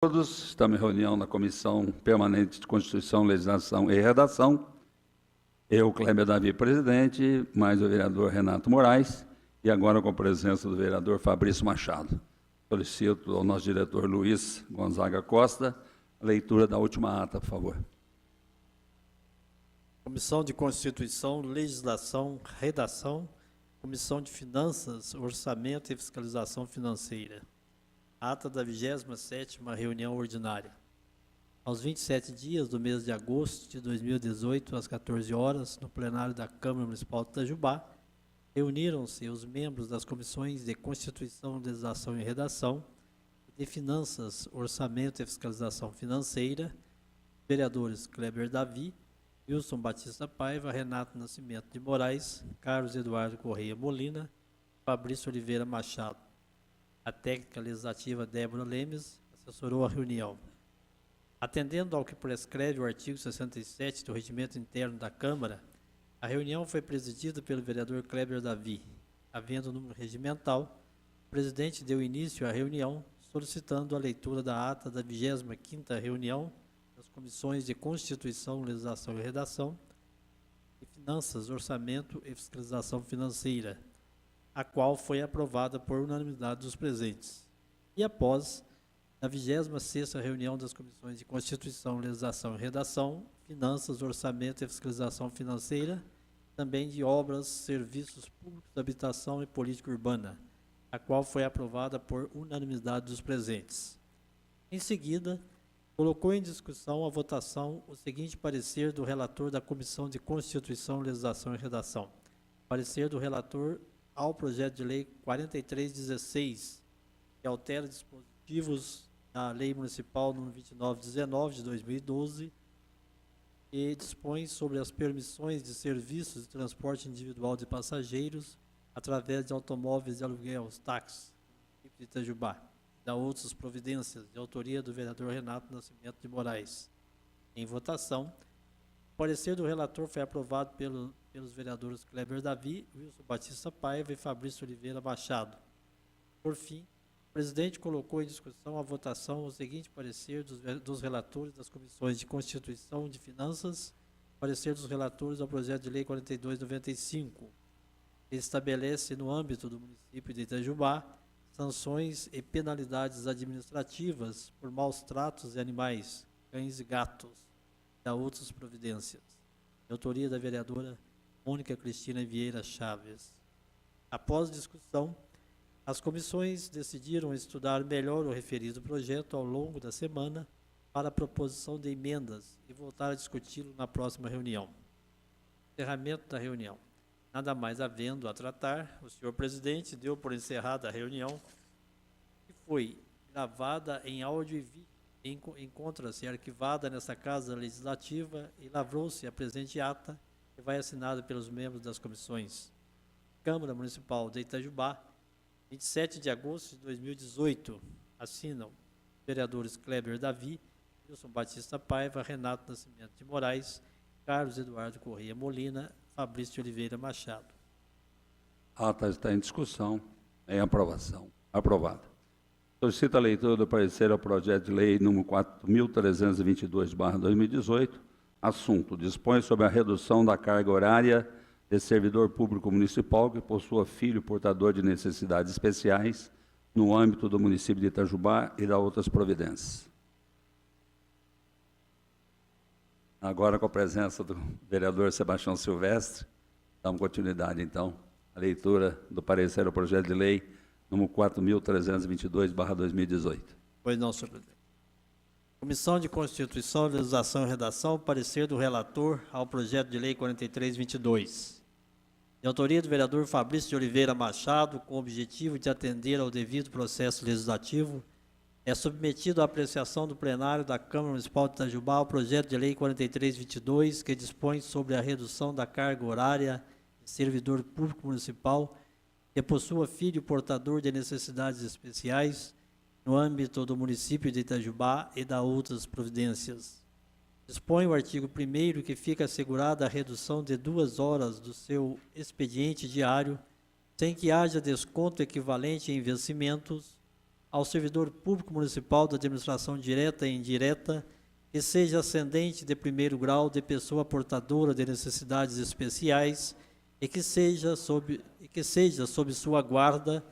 Todos, estamos em reunião na Comissão Permanente de Constituição, Legislação e Redação. Eu, Cléber Davi, presidente, mais o vereador Renato Moraes, e agora com a presença do vereador Fabrício Machado. Solicito ao nosso diretor Luiz Gonzaga Costa a leitura da última ata, por favor. Comissão de Constituição, Legislação, Redação, Comissão de Finanças, Orçamento e Fiscalização Financeira. Ata da 27ª reunião ordinária. Aos 27 dias do mês de agosto de 2018, às 14 horas, no plenário da Câmara Municipal de Itajubá, reuniram-se os membros das comissões de Constituição, Legislação e Redação, de Finanças, Orçamento e Fiscalização Financeira, vereadores Cléber Davi, Wilson Batista Paiva, Renato Nascimento de Moraes, Carlos Eduardo Correia Molina, Fabrício Oliveira Machado. A técnica legislativa Débora Lemes assessorou a reunião. Atendendo ao que prescreve o artigo 67 do Regimento Interno da Câmara, a reunião foi presidida pelo vereador Cléber Davi. Havendo número regimental, o presidente deu início à reunião, solicitando a leitura da ata da 25ª reunião das comissões de Constituição, Legislação e Redação, de Finanças, Orçamento e Fiscalização Financeira, a qual foi aprovada por unanimidade dos presentes. E após a 26ª reunião das comissões de Constituição, Legislação e Redação, Finanças, Orçamento e Fiscalização Financeira, também de Obras, Serviços Públicos, Habitação e Política Urbana, a qual foi aprovada por unanimidade dos presentes. Em seguida, colocou em discussão a votação o seguinte parecer do relator da Comissão de Constituição, Legislação e Redação. Parecer do relator ao projeto de lei 4316, que altera dispositivos da Lei Municipal nº 2919 de 2012 e dispõe sobre as permissões de serviços de transporte individual de passageiros através de automóveis de aluguel, os táxis, de Itajubá, da outras providências, de autoria do vereador Renato Nascimento de Moraes. Em votação, o parecer do relator foi aprovado pelos vereadores Cléber Davi, Wilson Batista Paiva e Fabrício Oliveira Machado. Por fim, o presidente colocou em discussão a votação o seguinte parecer dos relatores das comissões de Constituição e de Finanças, parecer dos relatores ao projeto de lei 4295, que estabelece no âmbito do município de Itajubá sanções e penalidades administrativas por maus tratos de animais, cães e gatos, e da outras providências. De autoria da vereadora Mônica Cristina Vieira Chaves. Após discussão, as comissões decidiram estudar melhor o referido projeto ao longo da semana para a proposição de emendas e voltar a discuti-lo na próxima reunião. Encerramento da reunião. Nada mais havendo a tratar, o senhor presidente deu por encerrada a reunião, que foi gravada em áudio e vídeo, encontra-se arquivada nesta Casa Legislativa e lavrou-se a presente ata, que vai assinada pelos membros das comissões. Câmara Municipal de Itajubá, 27 de agosto de 2018, assinam vereadores Cléber Davi, Wilson Batista Paiva, Renato Nascimento de Moraes, Carlos Eduardo Correia Molina, Fabrício Oliveira Machado. A ata está em discussão, em aprovação. Aprovada. Solicito a leitura do parecer ao projeto de lei número 4.322/2018, assunto: dispõe sobre a redução da carga horária de servidor público municipal que possua filho portador de necessidades especiais no âmbito do município de Itajubá e da outras providências. Agora, com a presença do vereador Sebastião Silvestre, damos continuidade, então, à leitura do parecer ao projeto de lei número 4.322/2018. Pois não, senhor presidente. Comissão de Constituição, Legislação e Redação, parecer do relator ao projeto de lei 4322. De autoria do vereador Fabrício de Oliveira Machado, com o objetivo de atender ao devido processo legislativo, é submetido à apreciação do plenário da Câmara Municipal de Itajubá o projeto de lei 4322, que dispõe sobre a redução da carga horária de servidor público municipal que possua filho portador de necessidades especiais no âmbito do município de Itajubá e da outras providências. Dispõe o artigo 1º que fica assegurada a redução de 2 horas do seu expediente diário, sem que haja desconto equivalente em vencimentos, ao servidor público municipal da administração direta e indireta que seja ascendente de primeiro grau de pessoa portadora de necessidades especiais e que seja sob sua guarda,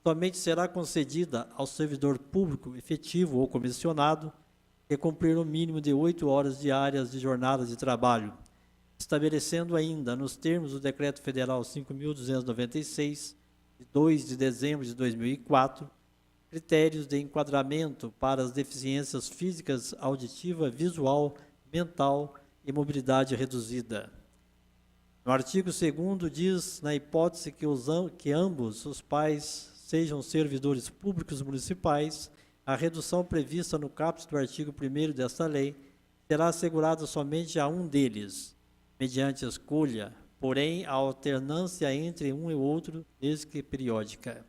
somente será concedida ao servidor público efetivo ou comissionado que cumprir o mínimo de 8 horas diárias de jornada de trabalho, estabelecendo ainda, nos termos do Decreto Federal 5.296, de 2 de dezembro de 2004, critérios de enquadramento para as deficiências físicas, auditiva, visual, mental e mobilidade reduzida. No artigo 2º diz, na hipótese que ambos os pais sejam servidores públicos municipais, a redução prevista no caput do artigo 1º desta lei será assegurada somente a um deles, mediante escolha, porém a alternância entre um e outro, desde que periódica.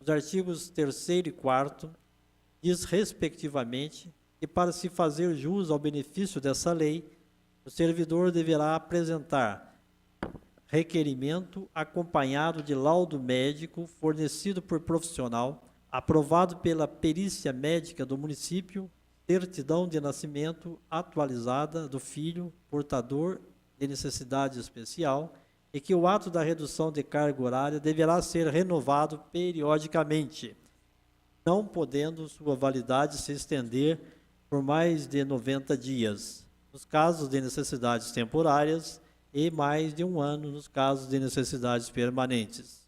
Os artigos 3º e 4º diz, respectivamente, que para se fazer jus ao benefício dessa lei, o servidor deverá apresentar requerimento acompanhado de laudo médico fornecido por profissional, aprovado pela perícia médica do município, certidão de nascimento atualizada do filho portador de necessidade especial e que o ato da redução de carga horária deverá ser renovado periodicamente, não podendo sua validade se estender por mais de 90 dias, nos casos de necessidades temporárias, e mais de 1 ano nos casos de necessidades permanentes.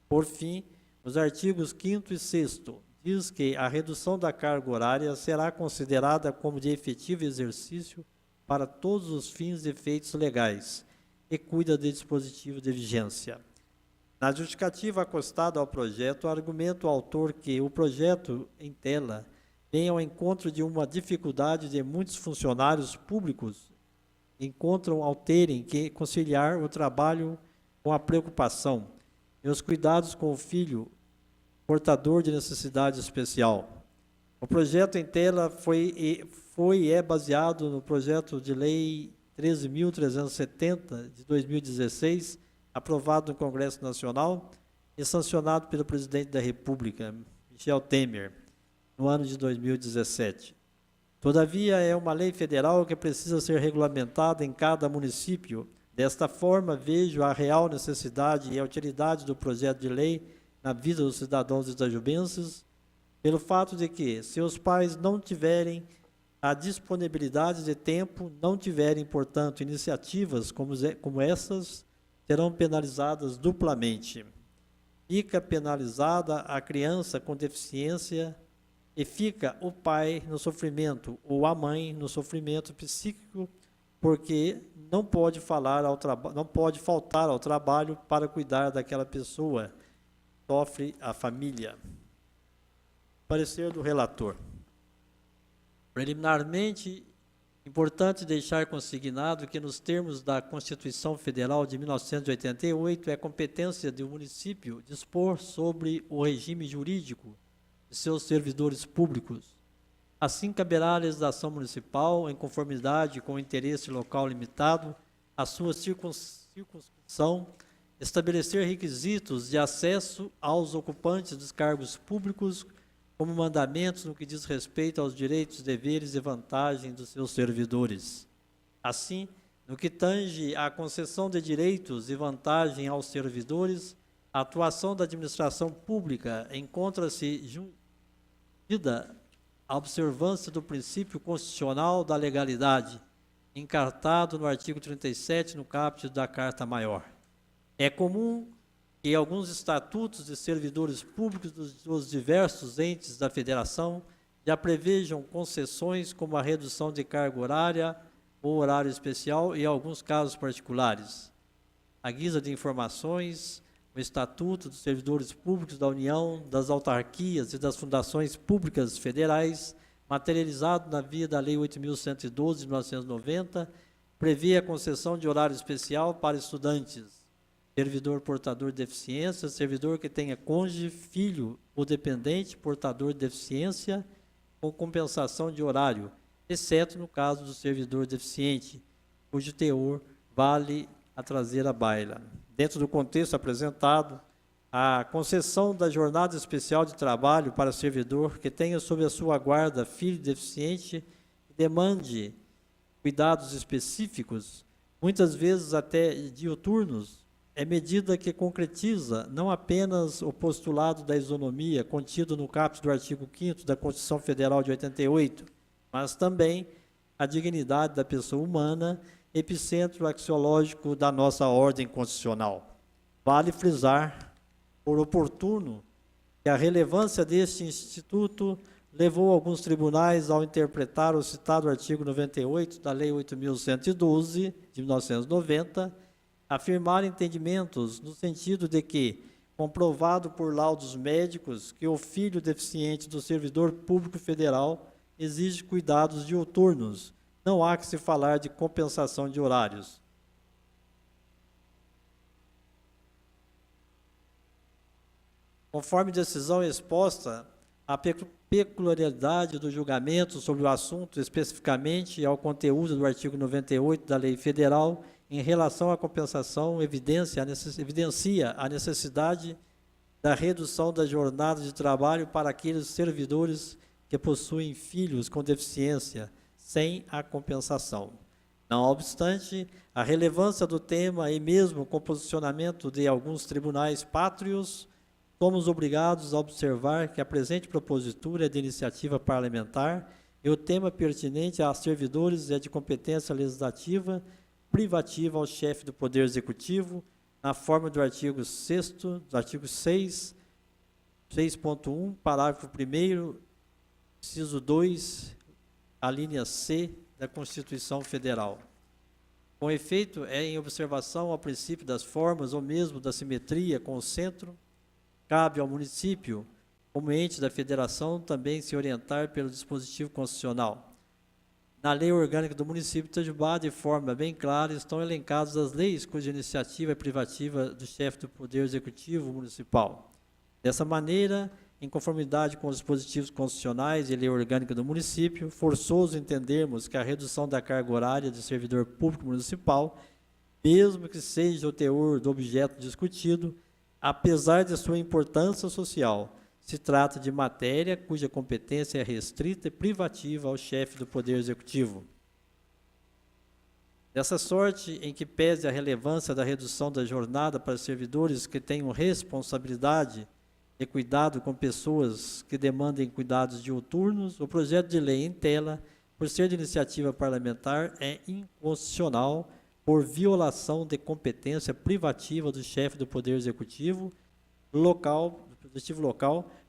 Por fim, os artigos 5º e 6º diz que a redução da carga horária será considerada como de efetivo exercício para todos os fins e efeitos legais e cuida de dispositivo de vigência. Na justificativa acostada ao projeto, argumenta o autor que o projeto em tela vem ao encontro de uma dificuldade de muitos funcionários públicos encontram ao terem que conciliar o trabalho com a preocupação e os cuidados com o filho portador de necessidade especial. O projeto em tela foi e é baseado no projeto de lei 13.370 de 2016, aprovado no Congresso Nacional e sancionado pelo presidente da República, Michel Temer, no ano de 2017. Todavia, é uma lei federal que precisa ser regulamentada em cada município. Desta forma, vejo a real necessidade e a utilidade do projeto de lei na vida dos cidadãos itajubenses, pelo fato de que, se os pais não tiverem a disponibilidade de tempo, não tiverem, portanto, iniciativas como essas, serão penalizadas duplamente. Fica penalizada a criança com deficiência e fica o pai no sofrimento ou a mãe no sofrimento psíquico, porque não pode faltar ao trabalho para cuidar daquela pessoa. Sofre a família. Parecer do relator. Preliminarmente, importante deixar consignado que, nos termos da Constituição Federal de 1988, é competência do município dispor sobre o regime jurídico de seus servidores públicos. Assim, caberá à legislação municipal, em conformidade com o interesse local limitado, a sua circunscrição, estabelecer requisitos de acesso aos ocupantes dos cargos públicos, como mandamentos no que diz respeito aos direitos, deveres e vantagens dos seus servidores. Assim, no que tange à concessão de direitos e vantagem aos servidores, a atuação da administração pública encontra-se juntida à observância do princípio constitucional da legalidade, encartado no artigo 37, no caput da Carta Maior. É comum que alguns estatutos de servidores públicos dos diversos entes da Federação já prevejam concessões como a redução de carga horária ou horário especial em alguns casos particulares. À guisa de informações, o Estatuto dos Servidores Públicos da União, das Autarquias e das Fundações Públicas Federais, materializado na via da Lei 8.112 de 1990, prevê a concessão de horário especial para estudantes, servidor portador de deficiência, servidor que tenha cônjuge, filho ou dependente portador de deficiência, com compensação de horário, exceto no caso do servidor deficiente, cujo teor vale a traseira baila. Dentro do contexto apresentado, a concessão da jornada especial de trabalho para servidor que tenha sob a sua guarda filho deficiente e demande cuidados específicos, muitas vezes até diuturnos, é medida que concretiza não apenas o postulado da isonomia contido no caput do artigo 5º da Constituição Federal de 88, mas também a dignidade da pessoa humana, epicentro axiológico da nossa ordem constitucional. Vale frisar, por oportuno, que a relevância deste instituto levou alguns tribunais ao interpretar o citado artigo 98 da Lei 8.112, de 1990, afirmar entendimentos no sentido de que, comprovado por laudos médicos que o filho deficiente do servidor público federal exige cuidados diuturnos, não há que se falar de compensação de horários. Conforme decisão exposta, a peculiaridade do julgamento sobre o assunto, especificamente ao conteúdo do artigo 98 da Lei Federal, em relação à compensação, evidencia a necessidade da redução da jornada de trabalho para aqueles servidores que possuem filhos com deficiência, sem a compensação. Não obstante, a relevância do tema e mesmo com o posicionamento de alguns tribunais pátrios, somos obrigados a observar que a presente propositura é de iniciativa parlamentar e o tema pertinente a servidores é de competência legislativa privativa ao chefe do Poder Executivo, na forma do artigo 6º, do artigo 6, 6.1, parágrafo 1º, inciso 2, a linha C da Constituição Federal. Com efeito, é em observação ao princípio das formas ou mesmo da simetria com o centro, cabe ao município, como ente da federação, também se orientar pelo dispositivo constitucional. Na Lei Orgânica do Município de Itajubá, de forma bem clara, estão elencadas as leis cuja iniciativa é privativa do chefe do Poder Executivo Municipal. Dessa maneira, em conformidade com os dispositivos constitucionais e Lei Orgânica do Município, forçoso entendermos que a redução da carga horária de servidor público municipal, mesmo que seja o teor do objeto discutido, apesar de sua importância social, se trata de matéria cuja competência é restrita e privativa ao chefe do Poder Executivo. Dessa sorte, em que pese a relevância da redução da jornada para servidores que tenham responsabilidade de cuidado com pessoas que demandem cuidados diuturnos, o projeto de lei em tela, por ser de iniciativa parlamentar, é inconstitucional por violação de competência privativa do chefe do Poder Executivo local,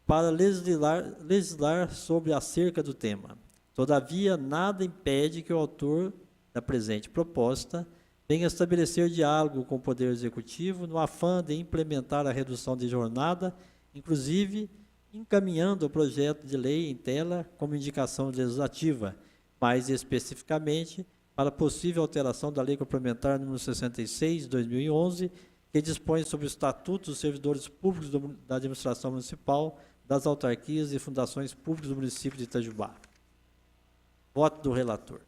para legislar sobre acerca do tema. Todavia, nada impede que o autor da presente proposta venha estabelecer diálogo com o Poder Executivo no afã de implementar a redução de jornada, inclusive encaminhando o projeto de lei em tela como indicação legislativa, mais especificamente para possível alteração da Lei Complementar número 66, de 2011, que dispõe sobre o Estatuto dos Servidores Públicos da Administração Municipal, das autarquias e fundações públicas do município de Itajubá. Voto do relator.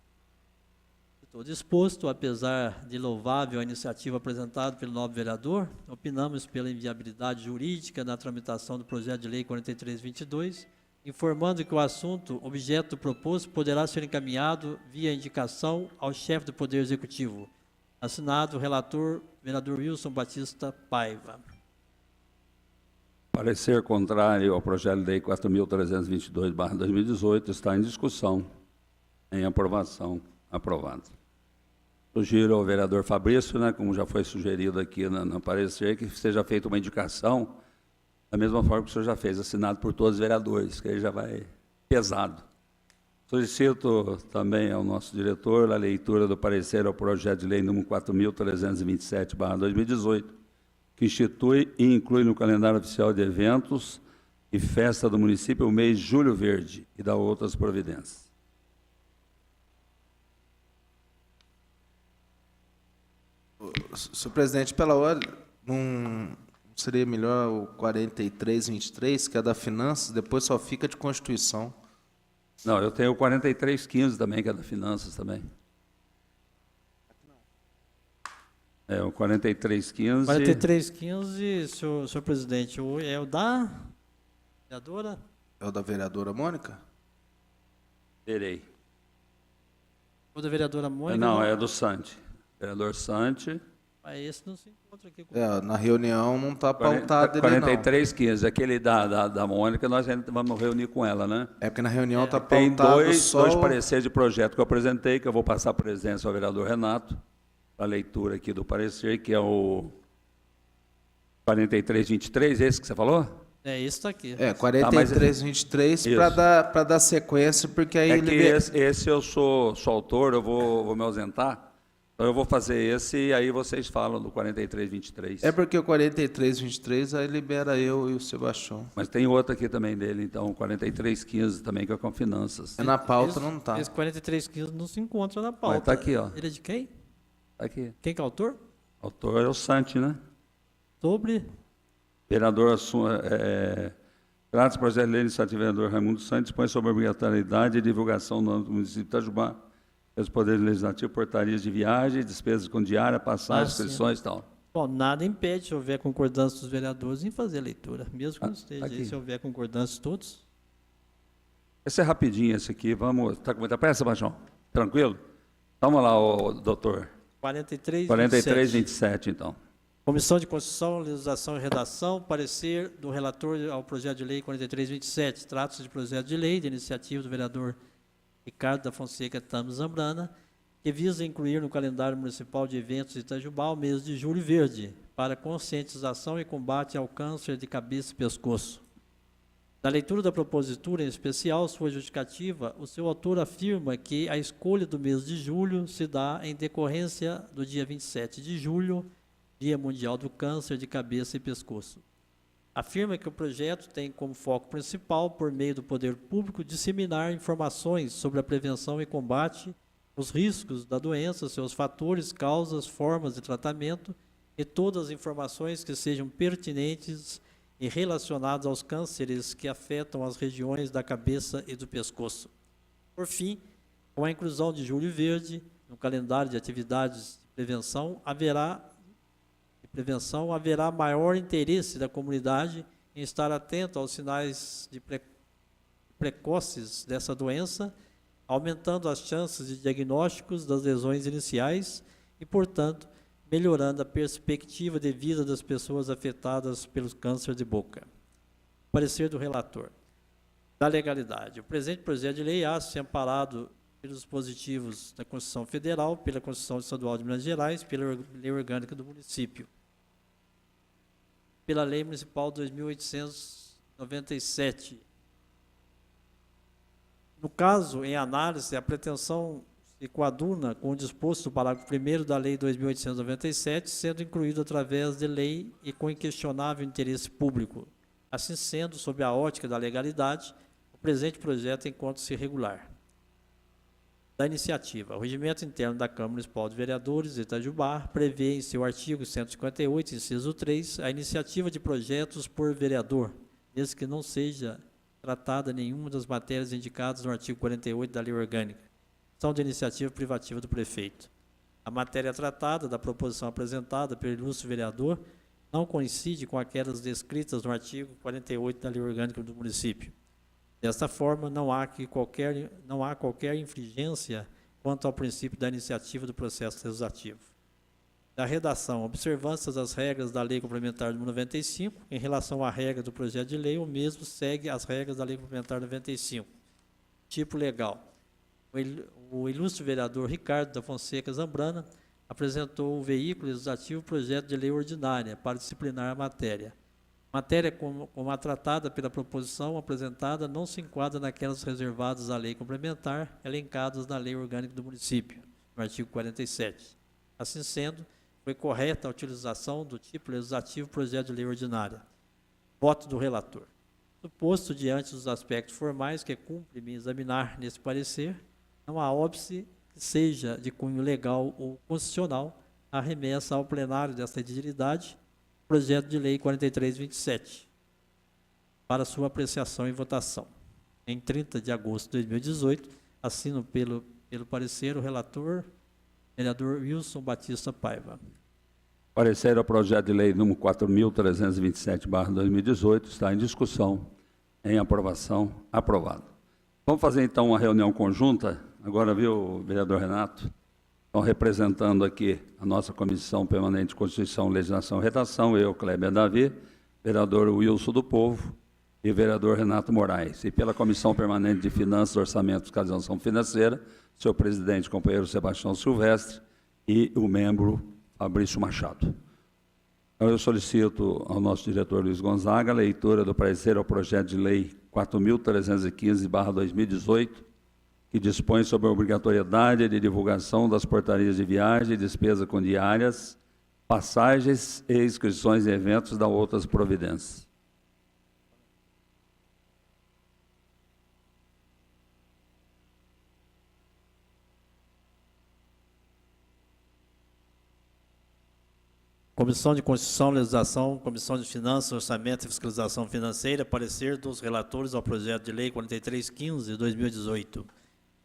Estou disposto, apesar de louvável a iniciativa apresentada pelo nobre vereador, opinamos pela inviabilidade jurídica na tramitação do projeto de lei 4322, informando que o assunto, objeto proposto, poderá ser encaminhado via indicação ao chefe do Poder Executivo. Assinado o relator, vereador Wilson Batista Paiva. Parecer contrário ao projeto de lei 4.322/2018 está em discussão. Em aprovação. Aprovado. Sugiro ao vereador Fabrício, como já foi sugerido aqui no parecer, que seja feita uma indicação, da mesma forma que o senhor já fez, assinado por todos os vereadores, que aí já vai pesado. Solicito também ao nosso diretor a leitura do parecer ao projeto de lei número 4.327/2018, que institui e inclui no calendário oficial de eventos e festa do município o mês Julho Verde e dá outras providências. Senhor presidente, pela ordem, não seria melhor o 4323, que é da Finanças, depois só fica de Constituição. Não, eu tenho o 4315 também, que é da Finanças também. É o 4315. 4315, senhor presidente, é o da vereadora? É o da vereadora Mônica? Terei. O da vereadora Mônica? Não, é do Sante. Vereador Sante. Mas esse não se encontra aqui. Na reunião não está pautado ele, não. 4315, aquele da Mônica, nós ainda vamos reunir com ela, né? É porque na reunião está Tem pautado dois pareceres de projeto que eu apresentei, que eu vou passar a presença ao vereador Renato, para a leitura aqui do parecer, que é o 4323, esse que você falou? É, esse está aqui. 4323, para dar sequência, porque aí Que esse eu sou autor, eu vou me ausentar, então eu vou fazer esse e aí vocês falam do 4323. É porque o 4323 aí libera eu e o Sebastião. Mas tem outro aqui também dele, então, 4315 também, que é com finanças. Na pauta não está. Esse 4315 não se encontra na pauta. Mas tá aqui, ó. Ele é de quem? Tá aqui. Quem que é o autor? O autor é o Sante, né? Sobre... Vereador, trata-se do projeto de lei iniciativa vereador Raimundo Santos, dispõe sobre a obrigatoriedade de divulgação no âmbito do município de Itajubá, pelos poderes legislativos, portarias de viagem, despesas com diária, passagem, inscrições e tal. Bom, nada impede, se houver concordância dos vereadores, em fazer a leitura, mesmo que não esteja aqui. aí, se houver concordância de todos. Esse é rapidinho, esse aqui. Vamos. Está com muita pressa, Baixão? Tranquilo? Vamos lá, doutor. 4327, então. Comissão de Constituição, Legislação e Redação, parecer do relator ao projeto de lei 4327. Trata-se de projeto de lei de iniciativa do vereador Ricardo da Fonseca Tamo Zambrana, que visa incluir no calendário municipal de eventos de Itajubá o mês de Julho Verde, para conscientização e combate ao câncer de cabeça e pescoço. Na leitura da propositura, em especial sua justificativa, o seu autor afirma que a escolha do mês de julho se dá em decorrência do dia 27 de julho, Dia Mundial do Câncer de Cabeça e Pescoço. Afirma que o projeto tem como foco principal, por meio do poder público, disseminar informações sobre a prevenção e combate, os riscos da doença, seus fatores, causas, formas de tratamento e todas as informações que sejam pertinentes e relacionadas aos cânceres que afetam as regiões da cabeça e do pescoço. Por fim, com a inclusão de Julho Verde no calendário de atividades de prevenção, haverá maior interesse da comunidade em estar atento aos sinais precoces dessa doença, aumentando as chances de diagnósticos das lesões iniciais e, portanto, melhorando a perspectiva de vida das pessoas afetadas pelo câncer de boca. Parecer do relator. Da legalidade. O presente projeto de lei acha-se amparado pelos dispositivos da Constituição Federal, pela Constituição Estadual de Minas Gerais, pela Lei Orgânica do Município, pela Lei Municipal 2897. No caso, em análise, a pretensão se coaduna com o disposto do parágrafo 1º da Lei 2897, sendo incluído através de lei e com inquestionável interesse público. Assim sendo, sob a ótica da legalidade, o presente projeto encontra-se irregular. Da iniciativa. O regimento interno da Câmara Municipal de Vereadores de Itajubá prevê em seu artigo 158, inciso 3, a iniciativa de projetos por vereador, desde que não seja tratada nenhuma das matérias indicadas no artigo 48 da Lei Orgânica. São de iniciativa privativa do prefeito. A matéria tratada da proposição apresentada pelo ilustre vereador não coincide com aquelas descritas no artigo 48 da Lei Orgânica do município. Desta forma, não há qualquer infringência quanto ao princípio da iniciativa do processo legislativo. Da redação, observâncias das regras da Lei Complementar número 95, em relação à regra do projeto de lei, o mesmo segue as regras da Lei Complementar 95. Tipo legal. O ilustre vereador Ricardo da Fonseca Zambrana apresentou o veículo legislativo projeto de lei ordinária para disciplinar a matéria. Matéria como a tratada pela proposição apresentada não se enquadra naquelas reservadas à lei complementar, elencadas na Lei Orgânica do Município, no artigo 47. Assim sendo, foi correta a utilização do tipo legislativo projeto de lei ordinária. Voto do relator. Suposto diante dos aspectos formais que cumpre me examinar nesse parecer, não há óbice que seja de cunho legal ou constitucional a remessa ao plenário desta editilidade, projeto de lei 4327, para sua apreciação e votação. Em 30 de agosto de 2018, assino pelo parecer o relator, vereador Wilson Batista Paiva. Parecer ao projeto de lei número 4.327/2018 está em discussão, em aprovação, aprovado. Vamos fazer então uma reunião conjunta, agora viu, vereador Renato? Estão representando aqui a nossa Comissão Permanente de Constituição, Legislação e Redação, eu, Kleber Davi, vereador Wilson do Povo e vereador Renato Moraes. E pela Comissão Permanente de Finanças, Orçamento e Fiscalização Financeira, seu presidente, companheiro Sebastião Silvestre, e o membro Fabrício Machado. Então, eu solicito ao nosso diretor Luiz Gonzaga a leitura do parecer ao projeto de lei 4.315/2018, que dispõe sobre a obrigatoriedade de divulgação das portarias de viagem e despesa com diárias, passagens e inscrições em eventos da outras providências. Comissão de Constituição, Legislação, Comissão de Finanças, Orçamento e Fiscalização Financeira, parecer dos relatores ao projeto de lei 4315 de 2018.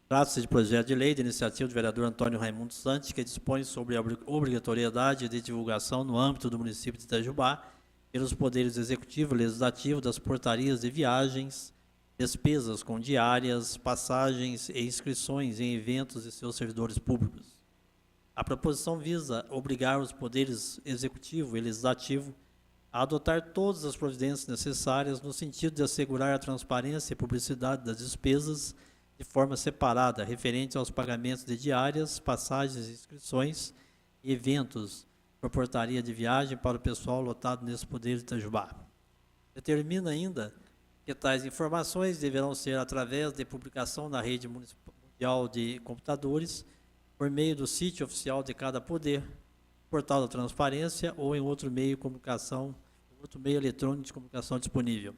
Trata-se de projeto de lei de iniciativa do vereador Antônio Raimundo Santos, que dispõe sobre a obrigatoriedade de divulgação no âmbito do município de Itajubá, pelos poderes executivo e legislativo, das portarias de viagens, despesas com diárias, passagens e inscrições em eventos de seus servidores públicos. A proposição visa obrigar os poderes executivo e legislativo a adotar todas as providências necessárias no sentido de assegurar a transparência e publicidade das despesas de forma separada, referente aos pagamentos de diárias, passagens, inscrições e eventos por portaria de viagem para o pessoal lotado nesse poder de Itajubá. Determina ainda que tais informações deverão ser através de publicação na rede mundial de computadores, por meio do sítio oficial de cada poder, portal da transparência ou em outro meio eletrônico de comunicação disponível.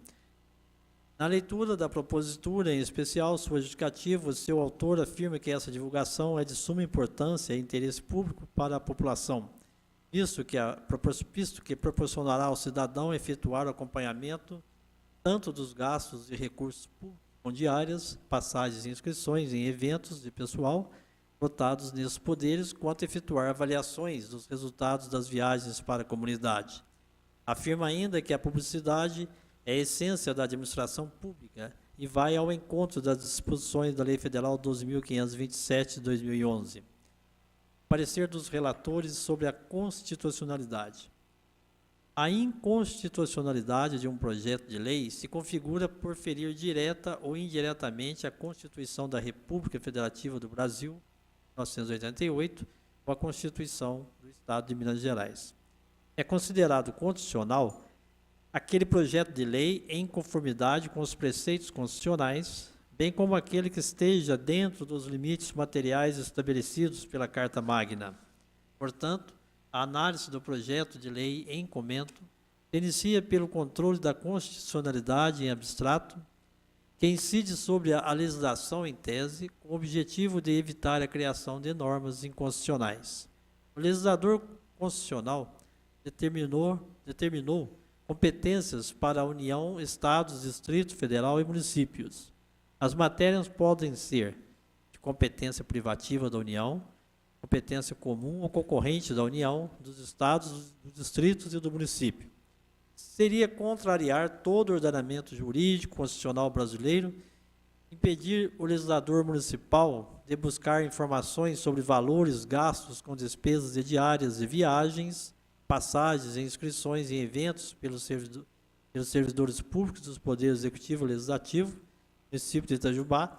Na leitura da propositura, em especial sua justificativa, seu autor afirma que essa divulgação é de suma importância e interesse público para a população, visto que proporcionará ao cidadão efetuar o acompanhamento tanto dos gastos e recursos públicos com diárias, passagens e inscrições em eventos de pessoal lotados nesses poderes, quanto efetuar avaliações dos resultados das viagens para a comunidade. Afirma ainda que a publicidade é a essência da administração pública e vai ao encontro das disposições da Lei Federal 12.527 de 2011. Parecer dos relatores sobre a constitucionalidade. A inconstitucionalidade de um projeto de lei se configura por ferir direta ou indiretamente a Constituição da República Federativa do Brasil, 1988, ou a Constituição do Estado de Minas Gerais. É considerado constitucional aquele projeto de lei em conformidade com os preceitos constitucionais, bem como aquele que esteja dentro dos limites materiais estabelecidos pela Carta Magna. Portanto, a análise do projeto de lei em comento se inicia pelo controle da constitucionalidade em abstrato, que incide sobre a legislação em tese, com o objetivo de evitar a criação de normas inconstitucionais. O legislador constitucional determinou competências para a União, Estados, Distrito Federal e municípios. As matérias podem ser de competência privativa da União, competência comum ou concorrente da União, dos Estados, dos Distritos e do município. Seria contrariar todo o ordenamento jurídico constitucional brasileiro, impedir o legislador municipal de buscar informações sobre valores gastos com despesas de diárias e viagens, passagens e inscrições em eventos pelos servidores públicos dos poderes executivo e legislativo, município de Itajubá,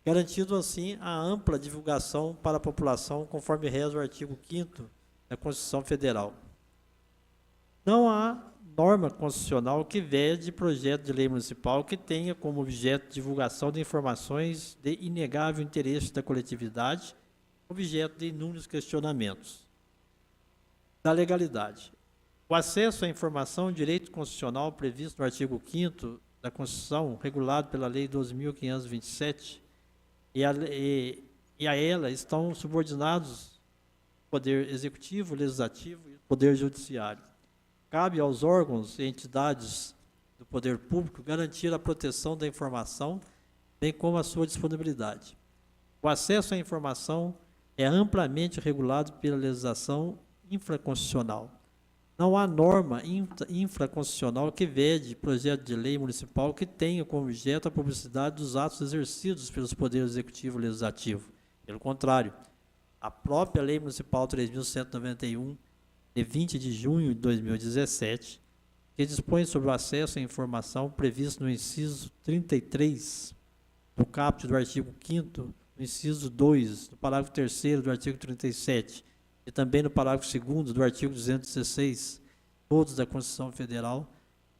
garantindo assim a ampla divulgação para a população, conforme reza o artigo 5º da Constituição Federal. Não há norma constitucional que vede projeto de lei municipal que tenha como objeto divulgação de informações de inegável interesse da coletividade, objeto de inúmeros questionamentos. Da legalidade. O acesso à informação, direito constitucional previsto no artigo 5º da Constituição, regulado pela Lei 12.527, e a ela estão subordinados o Poder Executivo, Legislativo e o Poder Judiciário. Cabe aos órgãos e entidades do poder público garantir a proteção da informação, bem como a sua disponibilidade. O acesso à informação é amplamente regulado pela legislação infraconstitucional. Não há norma infraconstitucional que vede projeto de lei municipal que tenha como objeto a publicidade dos atos exercidos pelos poderes executivo e legislativo. Pelo contrário, a própria Lei Municipal 3.191, de 20 de junho de 2017, que dispõe sobre o acesso à informação previsto no inciso 33 do caput do artigo 5º, no inciso 2, do parágrafo 3º do artigo 37, e também no parágrafo 2º do artigo 216, todos da Constituição Federal,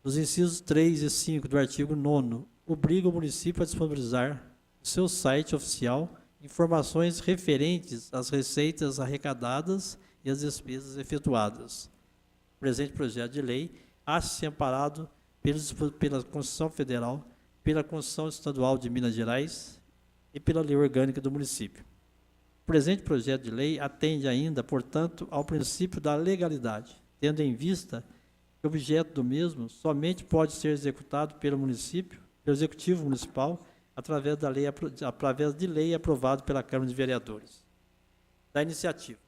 nos incisos 3 e 5 do artigo 9º, obriga o município a disponibilizar no seu site oficial informações referentes às receitas arrecadadas e às despesas efetuadas. O presente projeto de lei acha-se amparado pela Constituição Federal, pela Constituição Estadual de Minas Gerais e pela Lei Orgânica do município. O presente projeto de lei atende ainda, portanto, ao princípio da legalidade, tendo em vista que o objeto do mesmo somente pode ser executado pelo município, pelo Executivo Municipal, através de lei aprovada pela Câmara de Vereadores. Da iniciativa.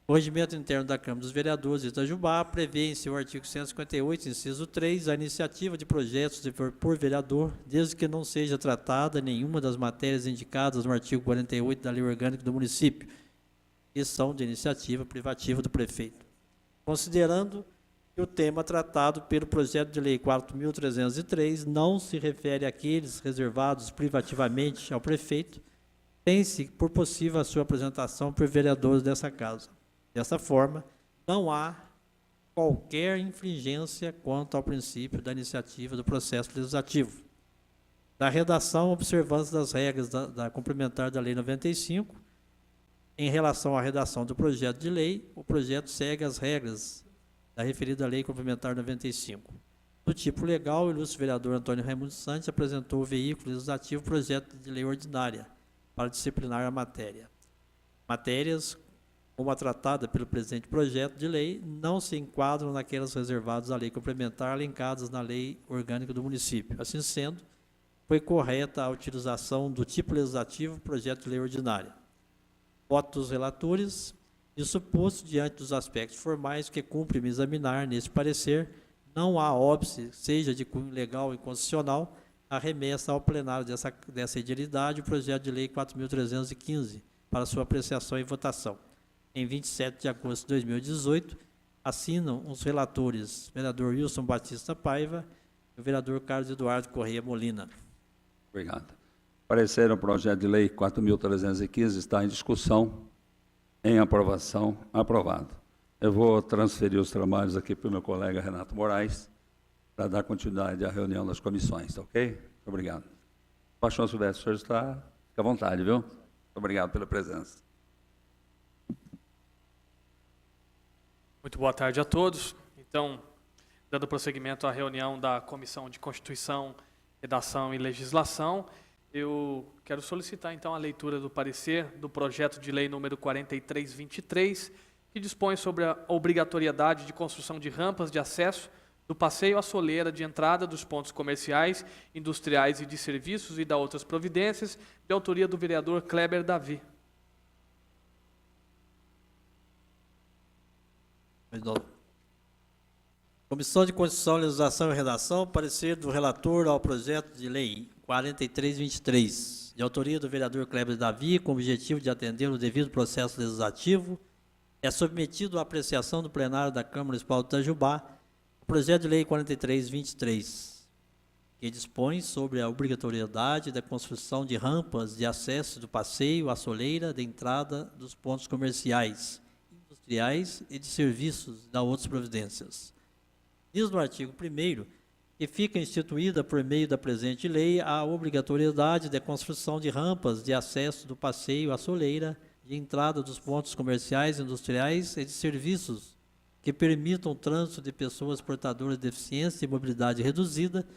O regimento interno da Câmara dos Vereadores de Itajubá prevê em seu artigo 158, inciso 3, a iniciativa de projetos por vereador, desde que não seja tratada nenhuma das matérias indicadas no artigo 48 da Lei Orgânica do município, que são de iniciativa privativa do prefeito. Considerando que o tema tratado pelo projeto de lei 4.303 não se refere àqueles reservados privativamente ao prefeito, tem-se por possível a sua apresentação por vereadores dessa casa. Dessa forma, não há qualquer infringência quanto ao princípio da iniciativa do processo legislativo. Da redação, observância das regras da complementar da Lei 95, em relação à redação do projeto de lei, o projeto segue as regras da referida Lei Complementar 95. Do tipo legal, o ilustre vereador Antônio Raimundo Santos apresentou o veículo legislativo projeto de lei ordinária para disciplinar a matéria. Matérias como a tratada pelo presente projeto de lei, não se enquadram naquelas reservadas à lei complementar elencadas na lei orgânica do município. Assim sendo, foi correta a utilização do tipo legislativo projeto de lei ordinária. Voto dos relatores, e suposto, diante dos aspectos formais que cumpre-me examinar neste parecer, não há óbice, seja de cunho legal e constitucional, a remessa ao plenário dessa edilidade o projeto de lei 4.315, para sua apreciação e votação. Em 27 de agosto de 2018, assinam os relatores, o vereador Wilson Batista Paiva e o vereador Carlos Eduardo Correia Molina. Obrigado. Parecer o projeto de lei 4.315 está em discussão, em aprovação, aprovado. Eu vou transferir os trabalhos aqui para o meu colega Renato Moraes, para dar continuidade à reunião das comissões, tá ok? Obrigado. Paixão Silvestre, o senhor está... Fique à vontade, viu? Obrigado pela presença. Muito boa tarde a todos. Então, dando prosseguimento à reunião da Comissão de Constituição, Redação e Legislação, eu quero solicitar, então, a leitura do parecer do projeto de lei número 4323, que dispõe sobre a obrigatoriedade de construção de rampas de acesso do passeio à soleira de entrada dos pontos comerciais, industriais e de serviços e da outras providências, de autoria do vereador Kleber Davi. Comissão de Constituição, Legislação e Redação, parecer do relator ao projeto de lei 4323, de autoria do vereador Kleber Davi, com o objetivo de atender o devido processo legislativo, é submetido à apreciação do plenário da Câmara Municipal de Itajubá o projeto de lei 4323, que dispõe sobre a obrigatoriedade da construção de rampas de acesso do passeio à soleira de entrada dos pontos comerciais, industriais e de serviços da outras providências. Diz no artigo 1º que fica instituída por meio da presente lei a obrigatoriedade da construção de rampas de acesso do passeio à soleira de entrada dos pontos comerciais, industriais e de serviços que permitam o trânsito de pessoas portadoras de deficiência e mobilidade reduzida,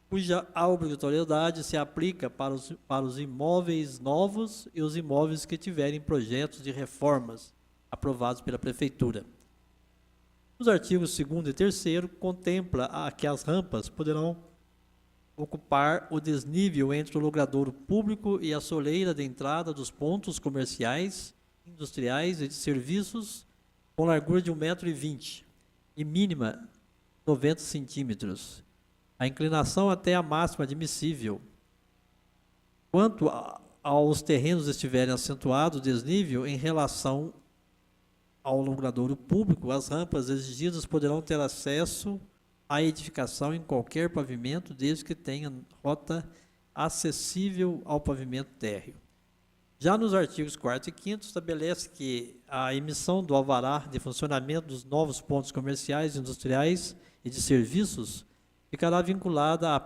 cuja a obrigatoriedade se aplica para os imóveis novos e os imóveis que tiverem projetos de reformas aprovados pela Prefeitura. Os artigos 2º e 3º contempla que as rampas poderão ocupar o desnível entre o logradouro público e a soleira de entrada dos pontos comerciais, industriais e de serviços com largura de 1,20 m, e mínima 90 centímetros. A inclinação até a máxima admissível. Quanto aos terrenos estiverem acentuado o desnível em relação ao logradouro público, as rampas exigidas poderão ter acesso à edificação em qualquer pavimento, desde que tenha rota acessível ao pavimento térreo. Já nos artigos 4º e 5º, estabelece que a emissão do alvará de funcionamento dos novos pontos comerciais, industriais e de serviços ficará vinculada à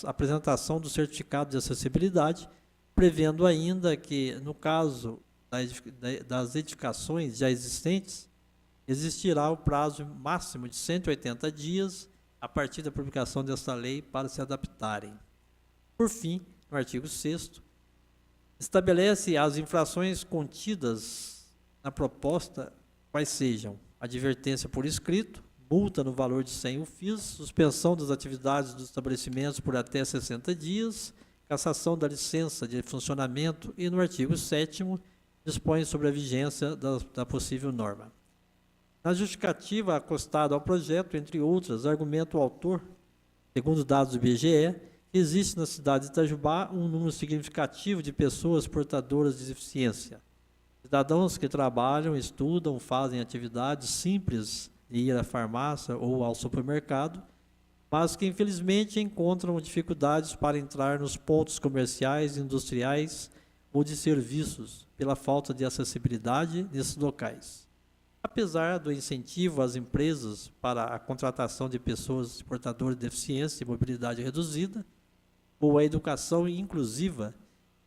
apresentação do certificado de acessibilidade, prevendo ainda que, no caso das edificações já existentes, existirá o prazo máximo de 180 dias a partir da publicação desta lei para se adaptarem. Por fim, no artigo 6º, estabelece as infrações contidas na proposta, quais sejam advertência por escrito, multa no valor de 100 UFIs, suspensão das atividades dos estabelecimentos por até 60 dias, cassação da licença de funcionamento e, no artigo 7º, dispõe sobre a vigência da possível norma. Na justificativa acostada ao projeto, entre outras, argumenta o autor, segundo dados do IBGE, que existe na cidade de Itajubá um número significativo de pessoas portadoras de deficiência. Cidadãos que trabalham, estudam, fazem atividades simples de ir à farmácia ou ao supermercado, mas que infelizmente encontram dificuldades para entrar nos pontos comerciais, industriais ou de serviços, pela falta de acessibilidade nesses locais. Apesar do incentivo às empresas para a contratação de pessoas portadoras de deficiência e mobilidade reduzida, ou a educação inclusiva,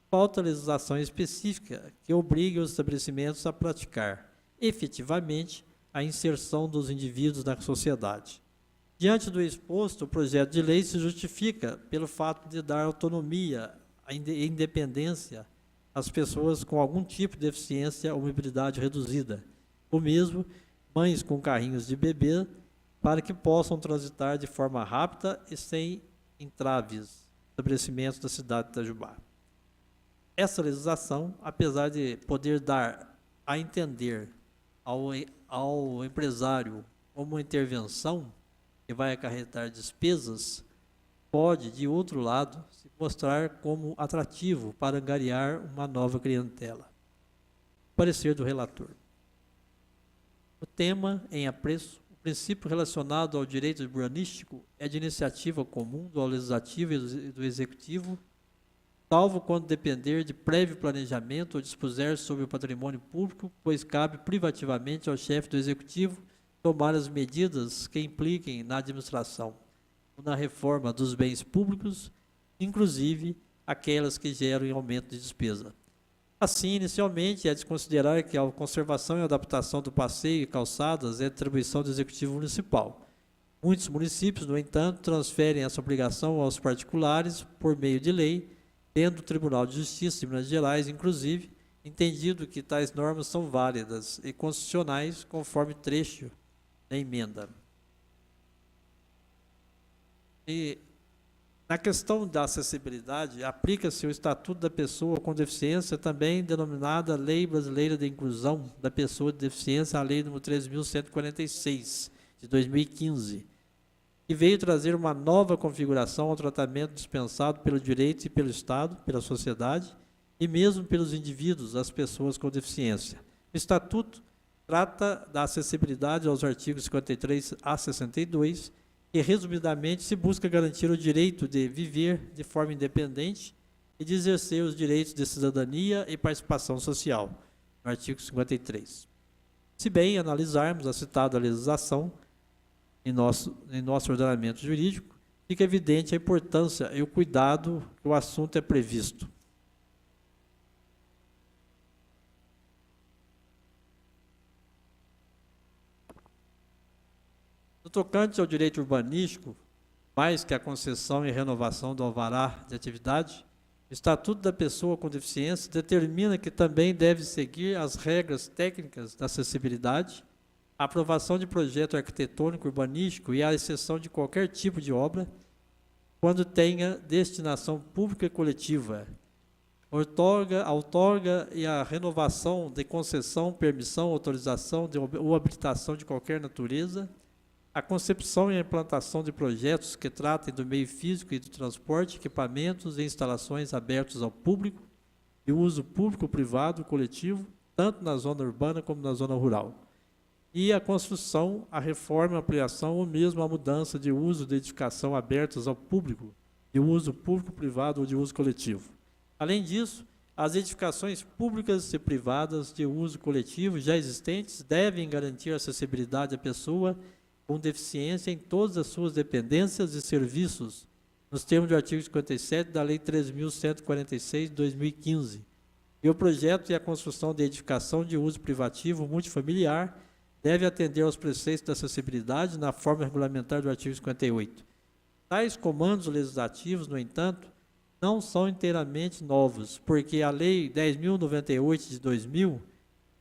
falta legislação específica que obrigue os estabelecimentos a praticar, efetivamente, a inserção dos indivíduos na sociedade. Diante do exposto, o projeto de lei se justifica pelo fato de dar autonomia e independência às pessoas com algum tipo de deficiência ou mobilidade reduzida, ou mesmo mães com carrinhos de bebê, para que possam transitar de forma rápida e sem entraves estabelecimentos da cidade de Itajubá. Essa legislação, apesar de poder dar a entender ao empresário como uma intervenção que vai acarretar despesas, pode, de outro lado, se mostrar como atrativo para angariar uma nova clientela. Parecer do relator. O tema em apreço, o princípio relacionado ao direito urbanístico é de iniciativa comum do Legislativo e do Executivo, salvo quando depender de prévio planejamento ou dispuser sobre o patrimônio público, pois cabe privativamente ao chefe do Executivo tomar as medidas que impliquem na administração ou na reforma dos bens públicos, inclusive aquelas que geram aumento de despesa. Assim, inicialmente, é de considerar que a conservação e adaptação do passeio e calçadas é atribuição do Executivo Municipal. Muitos municípios, no entanto, transferem essa obrigação aos particulares por meio de lei, tendo o Tribunal de Justiça de Minas Gerais, inclusive, entendido que tais normas são válidas e constitucionais conforme trecho da emenda. E na questão da acessibilidade, aplica-se o Estatuto da Pessoa com Deficiência, também denominada Lei Brasileira de Inclusão da Pessoa de Deficiência, a Lei nº 13.146, de 2015, que veio trazer uma nova configuração ao tratamento dispensado pelo direito e pelo Estado, pela sociedade, e mesmo pelos indivíduos, as pessoas com deficiência. O Estatuto trata da acessibilidade aos artigos 53 a 62, e, resumidamente, se busca garantir o direito de viver de forma independente e de exercer os direitos de cidadania e participação social, no artigo 53. Se bem analisarmos a citada legislação em nosso ordenamento jurídico, fica evidente a importância e o cuidado que o assunto é previsto. No tocante ao direito urbanístico, mais que a concessão e renovação do alvará de atividade, o Estatuto da Pessoa com Deficiência determina que também deve seguir as regras técnicas da acessibilidade, a aprovação de projeto arquitetônico urbanístico e a exceção de qualquer tipo de obra, quando tenha destinação pública e coletiva, outorga e a renovação de concessão, permissão, autorização ou habilitação de qualquer natureza, A concepção e a implantação de projetos que tratem do meio físico e do transporte, equipamentos e instalações abertos ao público, de uso público, privado, coletivo, tanto na zona urbana como na zona rural. E a construção, a reforma, a ampliação ou mesmo a mudança de uso de edificação abertas ao público, de uso público, privado ou de uso coletivo. Além disso, as edificações públicas e privadas de uso coletivo já existentes devem garantir acessibilidade à pessoa com deficiência em todas as suas dependências e serviços, nos termos do artigo 57 da Lei 3.146, de 2015. E o projeto e a construção de edificação de uso privativo multifamiliar deve atender aos preceitos da acessibilidade na forma regulamentar do artigo 58. Tais comandos legislativos, no entanto, não são inteiramente novos, porque a Lei 10.098 de 2000,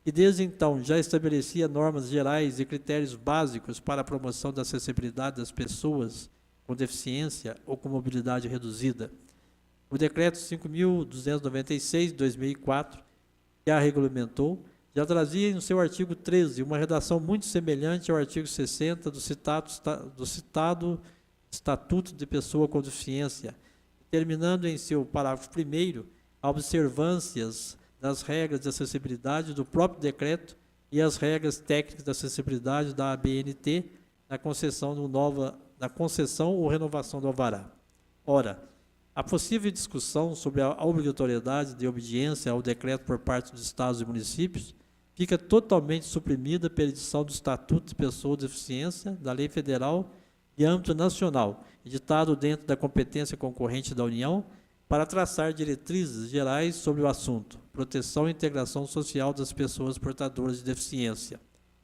que desde então já estabelecia normas gerais e critérios básicos para a promoção da acessibilidade das pessoas com deficiência ou com mobilidade reduzida. O Decreto 5.296 de 2004, que a regulamentou, já trazia no seu artigo 13 uma redação muito semelhante ao artigo 60 do citado Estatuto de Pessoa com Deficiência, determinando em seu parágrafo 1º a observâncias das regras de acessibilidade do próprio decreto e as regras técnicas de acessibilidade da ABNT na concessão ou renovação do alvará. Ora, a possível discussão sobre a obrigatoriedade de obediência ao decreto por parte dos estados e municípios fica totalmente suprimida pela edição do Estatuto de Pessoa com Deficiência da Lei Federal de âmbito nacional, editado dentro da competência concorrente da União, para traçar diretrizes gerais sobre o assunto, proteção e integração social das pessoas portadoras de deficiência.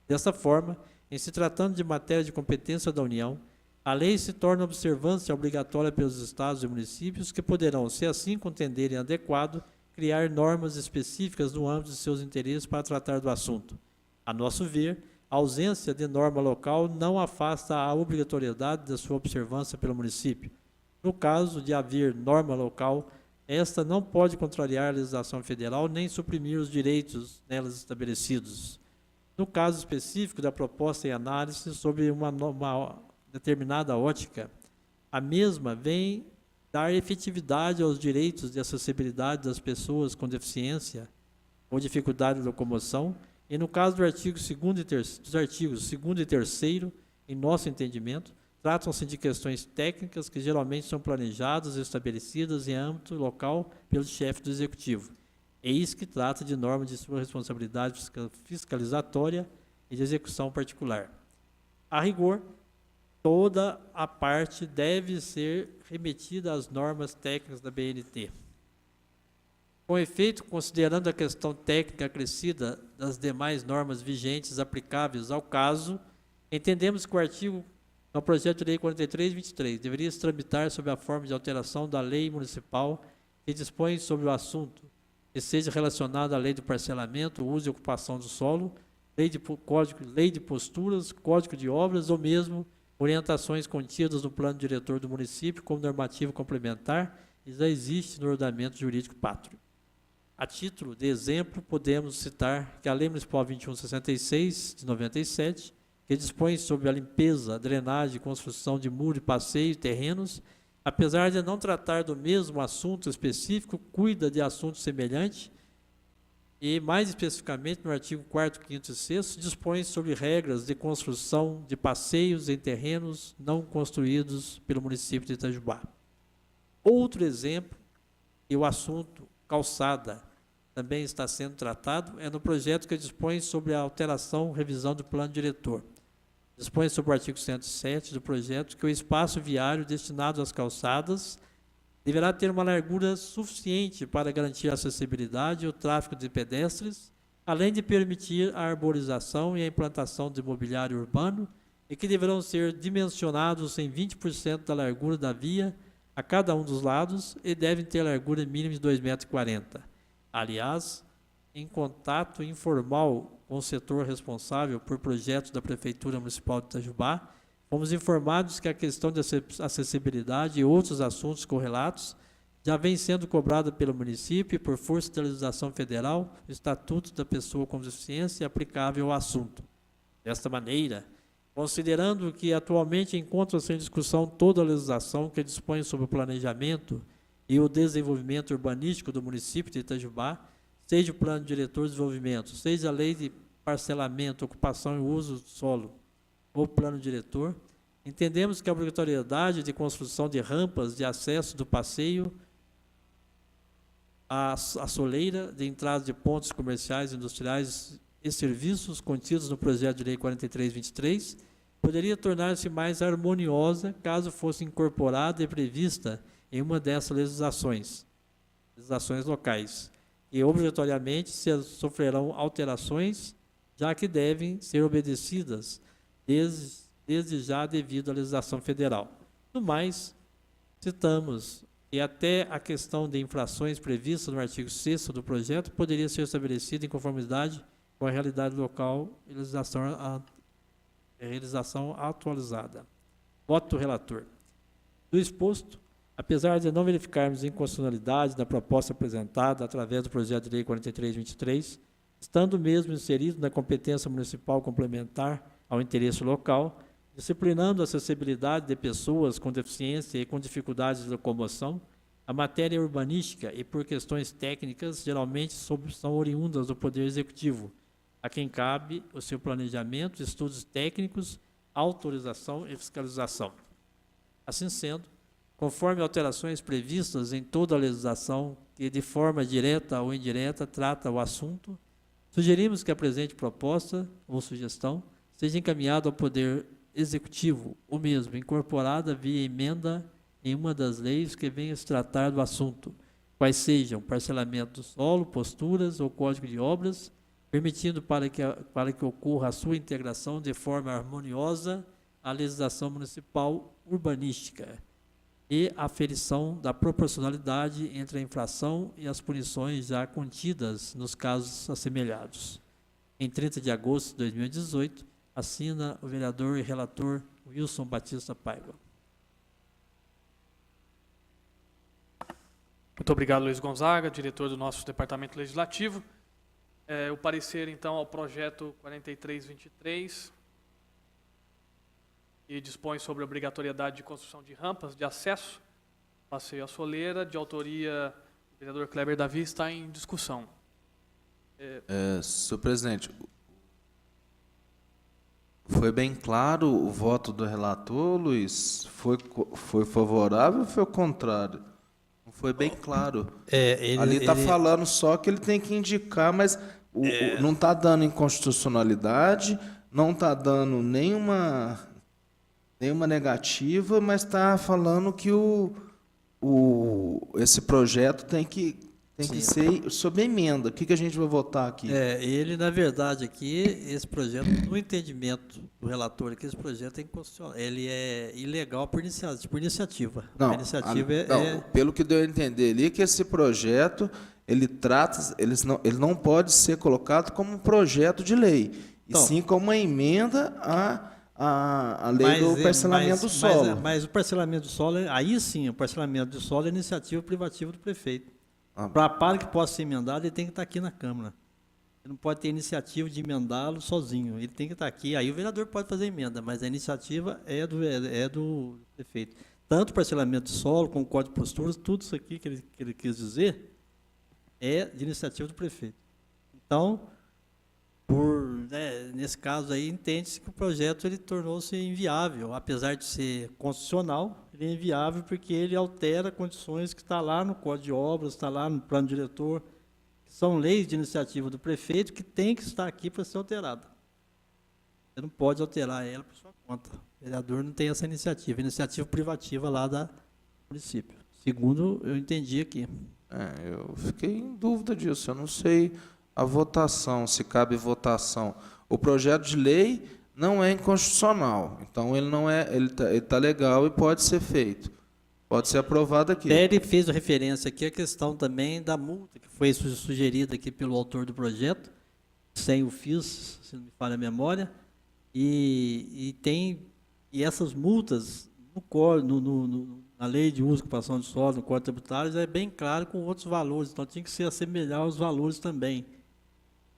Dessa forma, em se tratando de matéria de competência da União, a lei se torna observância obrigatória pelos estados e municípios que poderão, se assim contenderem adequado, criar normas específicas no âmbito de seus interesses para tratar do assunto. A nosso ver, a ausência de norma local não afasta a obrigatoriedade da sua observância pelo município. No caso de haver norma local, esta não pode contrariar a legislação federal nem suprimir os direitos nelas estabelecidos. No caso específico da proposta em análise sobre uma determinada ótica, a mesma vem dar efetividade aos direitos de acessibilidade das pessoas com deficiência ou dificuldade de locomoção, e no caso do artigo 2º dos artigos 2º e 3º, em nosso entendimento, tratam-se de questões técnicas que geralmente são planejadas e estabelecidas em âmbito local pelo chefe do Executivo. É isso que trata de norma de sua responsabilidade fiscalizatória e de execução particular. A rigor, toda a parte deve ser remetida às normas técnicas da BNT. Com efeito, considerando a questão técnica acrescida das demais normas vigentes aplicáveis ao caso, entendemos que o artigo no projeto de lei 43/23 deveria se tramitar sob a forma de alteração da lei municipal que dispõe sobre o assunto, que seja relacionada à lei do parcelamento, uso e ocupação do solo, lei de posturas, código de obras ou mesmo orientações contidas no plano diretor do município como normativo complementar e já existe no ordenamento jurídico pátrio. A título de exemplo, podemos citar que a Lei Municipal 2166, de 97, que dispõe sobre a limpeza, drenagem e construção de muro e passeio e terrenos, apesar de não tratar do mesmo assunto específico, cuida de assunto semelhante e, mais especificamente, no artigo 4º, 5º e 6º, dispõe sobre regras de construção de passeios em terrenos não construídos pelo município de Itajubá. Outro exemplo, e o assunto calçada também está sendo tratado, é no projeto que dispõe sobre a alteração, revisão do plano diretor. Dispõe sobre o artigo 107 do projeto que o espaço viário destinado às calçadas deverá ter uma largura suficiente para garantir a acessibilidade e o tráfego de pedestres, além de permitir a arborização e a implantação de mobiliário urbano, e que deverão ser dimensionados em 20% da largura da via a cada um dos lados e devem ter largura mínima de 2,40 m. Aliás, em contato informal com o setor responsável por projetos da Prefeitura Municipal de Itajubá, fomos informados que a questão de acessibilidade e outros assuntos correlatos já vem sendo cobrada pelo município e, por força da legislação federal, o Estatuto da Pessoa com Deficiência aplicável ao assunto. Desta maneira, Considerando que atualmente encontra-se em discussão toda a legislação que dispõe sobre o planejamento e o desenvolvimento urbanístico do município de Itajubá, seja o plano diretor de desenvolvimento, seja a lei de parcelamento, ocupação e uso do solo, ou plano diretor, entendemos que a obrigatoriedade de construção de rampas de acesso do passeio à soleira, de entrada de pontos comerciais, industriais e serviços contidos no projeto de lei 4323, poderia tornar-se mais harmoniosa caso fosse incorporada e prevista em uma dessas legislações locais, e obrigatoriamente sofrerão alterações, já que devem ser obedecidas desde já devido à legislação federal. No mais, citamos que até a questão de infrações previstas no artigo 6º do projeto poderia ser estabelecida em conformidade com a realidade local e realização atualizada. Voto do relator. Do exposto, apesar de não verificarmos inconstitucionalidade da proposta apresentada através do projeto de lei 4323, estando mesmo inserido na competência municipal complementar ao interesse local, disciplinando a acessibilidade de pessoas com deficiência e com dificuldades de locomoção, a matéria urbanística e por questões técnicas geralmente são oriundas do Poder Executivo, a quem cabe o seu planejamento, estudos técnicos, autorização e fiscalização. Assim sendo, conforme alterações previstas em toda a legislação que de forma direta ou indireta trata o assunto, sugerimos que a presente proposta ou sugestão seja encaminhada ao Poder Executivo, ou mesmo incorporada via emenda em uma das leis que venha se tratar do assunto, quais sejam parcelamento do solo, posturas ou código de obras, permitindo para que ocorra a sua integração de forma harmoniosa à legislação municipal urbanística e a aferição da proporcionalidade entre a infração e as punições já contidas nos casos assemelhados. Em 30 de agosto de 2018, assina o vereador e relator Wilson Batista Paiva. Muito obrigado, Luiz Gonzaga, diretor do nosso Departamento Legislativo. O parecer, então, ao projeto 4323, que dispõe sobre a obrigatoriedade de construção de rampas de acesso, passeio à soleira, de autoria do vereador Kleber Davi, está em discussão. Senhor presidente, foi bem claro o voto do relator, Luiz? Foi favorável ou foi o contrário? Não foi bem claro. Ali está falando só que ele tem que indicar, mas não está dando inconstitucionalidade, não está dando nenhuma negativa, mas está falando que esse projeto tem que ser sob emenda. O que a gente vai votar aqui? Ele, na verdade, aqui, esse projeto, no entendimento do relator, aqui, esse projeto é inconstitucional. Ele é ilegal por iniciativa. Não, a iniciativa pelo que deu a entender ali, que esse projeto, ele não pode ser colocado como um projeto de lei, e sim como uma emenda a lei do parcelamento do solo. Mas o parcelamento do solo, aí sim, o parcelamento do solo é iniciativa privativa do prefeito. Para que possa ser emendado, ele tem que estar aqui na Câmara. Ele não pode ter iniciativa de emendá-lo sozinho. Ele tem que estar aqui. Aí o vereador pode fazer emenda, mas a iniciativa é do prefeito. Tanto o parcelamento de solo, como o código de posturas, tudo isso aqui que ele quis dizer é de iniciativa do prefeito. Então, nesse caso aí, entende-se que o projeto ele tornou-se inviável, apesar de ser constitucional, ele é inviável porque ele altera condições que está lá no Código de Obras, está lá no plano diretor, que são leis de iniciativa do prefeito que tem que estar aqui para ser alterada. Você não pode alterar ela por sua conta. O vereador não tem essa iniciativa, iniciativa privativa lá do município, segundo eu entendi aqui. Eu fiquei em dúvida disso, eu não sei a votação, se cabe votação. O projeto de lei não é inconstitucional, então ele está legal e pode ser feito. Pode ser aprovado aqui. Ele fez referência aqui à questão também da multa, que foi sugerida aqui pelo autor do projeto, sem o FIS, se não me falha a memória, e essas multas, na lei de uso e ocupação de solo, no Código Tributário, é bem claro com outros valores, então tinha que se assemelhar aos valores também,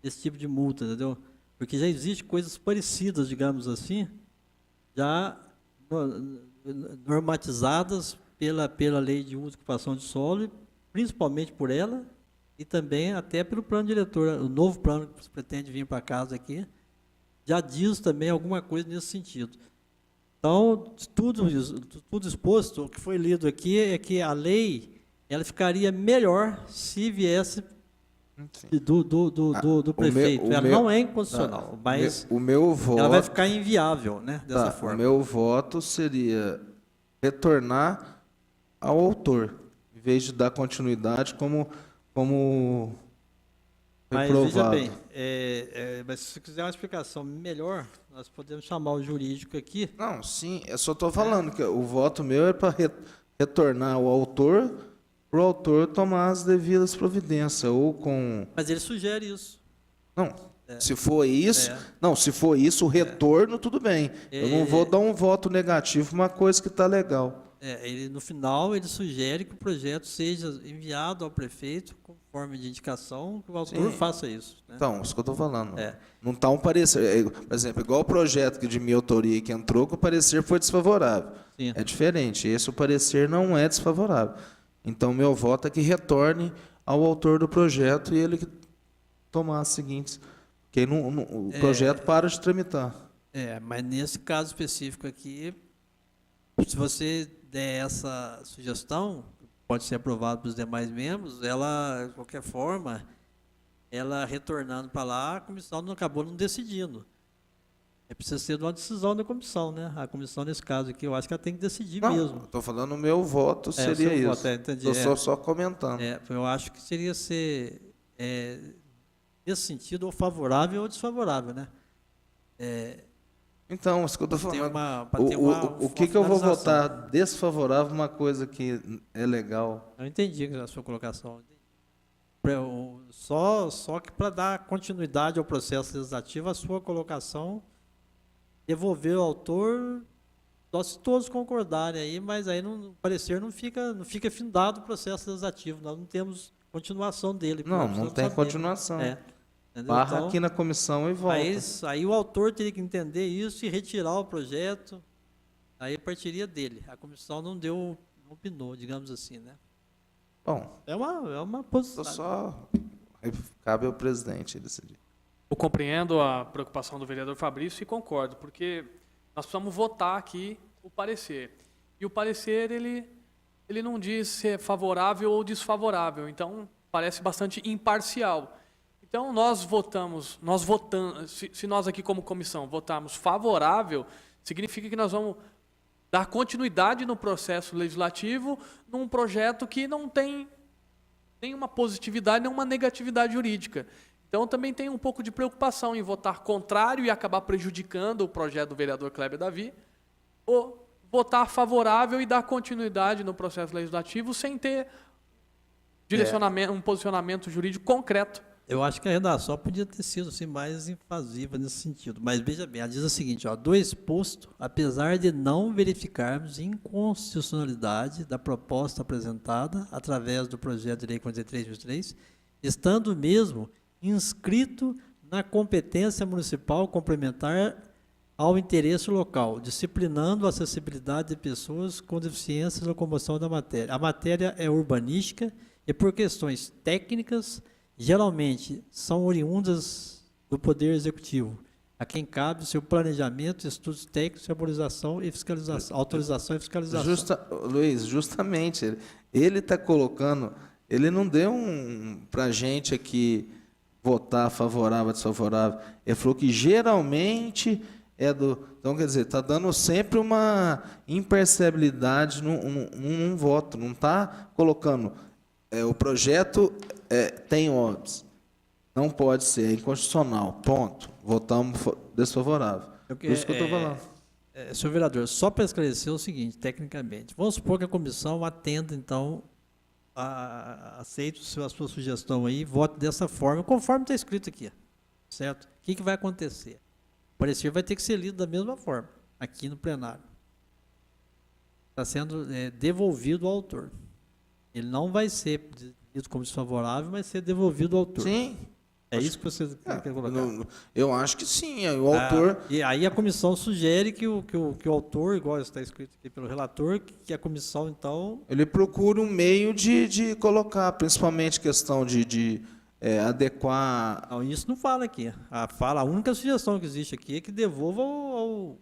desse tipo de multa, entendeu? Porque já existem coisas parecidas, digamos assim, já normatizadas pela lei de uso e ocupação de solo, principalmente por ela, e também até pelo plano diretor, o novo plano que se pretende vir para casa aqui, já diz também alguma coisa nesse sentido. Então, tudo exposto, o que foi lido aqui é que a lei ela ficaria melhor se viesse do prefeito. Ela não é inconstitucional, mas o meu voto, ela vai ficar inviável, né, dessa forma. O meu voto seria retornar ao autor, em vez de dar continuidade como mas reprovado. veja bem, mas se você quiser uma explicação melhor, nós podemos chamar o jurídico aqui. Não, sim, eu só estou falando que o voto meu é para retornar ao autor, para o autor tomar as devidas providências, ou com... Mas ele sugere isso. Não, se for isso, se for isso, o retorno, tudo bem. Eu não vou dar um voto negativo para uma coisa que está legal. Ele, no final, ele sugere que o projeto seja enviado ao prefeito, conforme de indicação, que o autor faça isso. Né? Então, isso que eu estou falando. Não está um parecer. Por exemplo, igual o projeto de minha autoria que entrou, que o parecer foi desfavorável. Sim. É diferente. Esse o parecer não é desfavorável. Então, meu voto é que retorne ao autor do projeto e ele tomar as seguintes. Porque o projeto para de tramitar. Mas nesse caso específico aqui, se você der essa sugestão, pode ser aprovado pelos demais membros, ela, de qualquer forma, ela retornando para lá, a comissão não acabou não decidindo. Precisa ser de uma decisão da comissão, né? A comissão, nesse caso aqui, eu acho que ela tem que decidir mesmo. Estou falando o meu voto seria isso. Voto, entendi. Estou só comentando. Eu acho que seria ser, nesse sentido, ou favorável ou desfavorável, né? Então, isso que eu estou falando. O que eu vou finalização. votar desfavorável uma coisa que é legal? Eu entendi a sua colocação. Só que para dar continuidade ao processo legislativo, a sua colocação devolver ao autor, só se todos concordarem aí, mas aí o parecer não fica findado o processo legislativo. Nós não temos continuação dele. Não tem continuação. Barra então, aqui na comissão e volta. Aí o autor teria que entender isso e retirar o projeto, aí partiria dele. A comissão não opinou, digamos assim, né? Bom, é uma posição. Cabe ao presidente decidir. Eu compreendo a preocupação do vereador Fabrício e concordo, porque nós precisamos votar aqui o parecer. E o parecer, ele não diz se é favorável ou desfavorável, então parece bastante imparcial. Então, se nós aqui como comissão votarmos favorável, significa que nós vamos dar continuidade no processo legislativo num projeto que não tem nenhuma positividade, nenhuma negatividade jurídica. Então, também tem um pouco de preocupação em votar contrário e acabar prejudicando o projeto do vereador Kleber Davi, ou votar favorável e dar continuidade no processo legislativo sem ter um posicionamento jurídico concreto. Eu acho que a redação podia ter sido assim, mais invasiva nesse sentido. Mas veja bem, ela diz o seguinte, do exposto, apesar de não verificarmos inconstitucionalidade da proposta apresentada através do projeto de lei 43/2003, estando mesmo inscrito na competência municipal complementar ao interesse local, disciplinando a acessibilidade de pessoas com deficiências de locomoção da matéria. A matéria é urbanística e por questões técnicas geralmente são oriundas do Poder Executivo, a quem cabe o seu planejamento, estudos técnicos, autorização e fiscalização. Luiz, justamente, ele está colocando, ele não deu para a gente aqui votar favorável ou desfavorável, ele falou que geralmente então, quer dizer, está dando sempre uma imperceabilidade num voto, não está colocando... o projeto tem óbitos. Não pode ser, é inconstitucional. Ponto. Votamos desfavorável. Isso que eu estou falando. Senhor vereador, só para esclarecer o seguinte, tecnicamente, vamos supor que a comissão atenda, então, aceite a sua sugestão aí, vote dessa forma, conforme está escrito aqui. Certo? O que vai acontecer? O parecer vai ter que ser lido da mesma forma, aqui no plenário. Está sendo devolvido ao autor. Ele não vai ser lido como desfavorável, mas ser devolvido ao autor. Sim. É isso que você quer colocar? Eu acho que sim. O autor... E aí a comissão sugere que o autor, igual está escrito aqui pelo relator, que a comissão, então... Ele procura um meio de colocar, principalmente questão de adequar... Não, isso não fala aqui. A única sugestão que existe aqui é que devolva ao...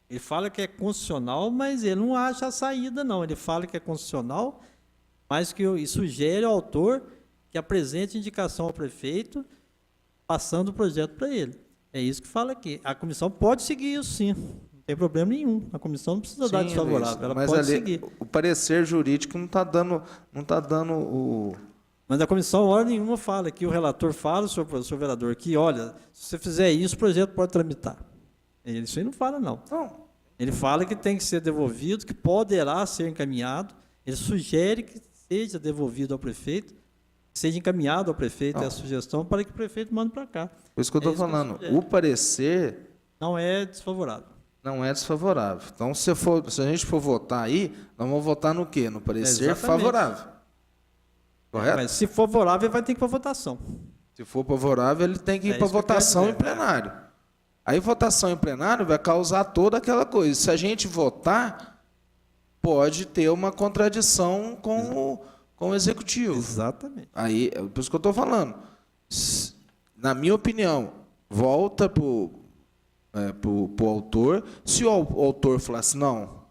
Ele fala que é constitucional, mas ele não acha a saída, não. Ele fala que é constitucional, mas e sugere ao autor que apresente indicação ao prefeito, passando o projeto para ele. É isso que fala aqui. A comissão pode seguir isso, sim. Não tem problema nenhum. A comissão não precisa dar desfavorável. Ela pode seguir. O parecer jurídico não está dando o... Mas a comissão, hora nenhuma, fala que o relator fala, senhor vereador, que, olha, se você fizer isso, o projeto pode tramitar. Isso aí não fala, não. Ele fala que tem que ser devolvido, que poderá ser encaminhado. Ele sugere que seja devolvido ao prefeito, seja encaminhado ao prefeito a sugestão para que o prefeito mande para cá. Por isso que eu estou falando. O parecer... Não é desfavorável. Não é desfavorável. Então, se a gente for votar aí, nós vamos votar no quê? No parecer favorável. Correto? Mas se for favorável, vai ter que ir para votação. Se for favorável, ele tem que ir para votação em plenário. Aí, votação em plenário vai causar toda aquela coisa. Se a gente votar, pode ter uma contradição com o executivo. Exatamente. Aí, é por isso que eu estou falando. Na minha opinião, volta para o autor. Se o autor falar assim, não,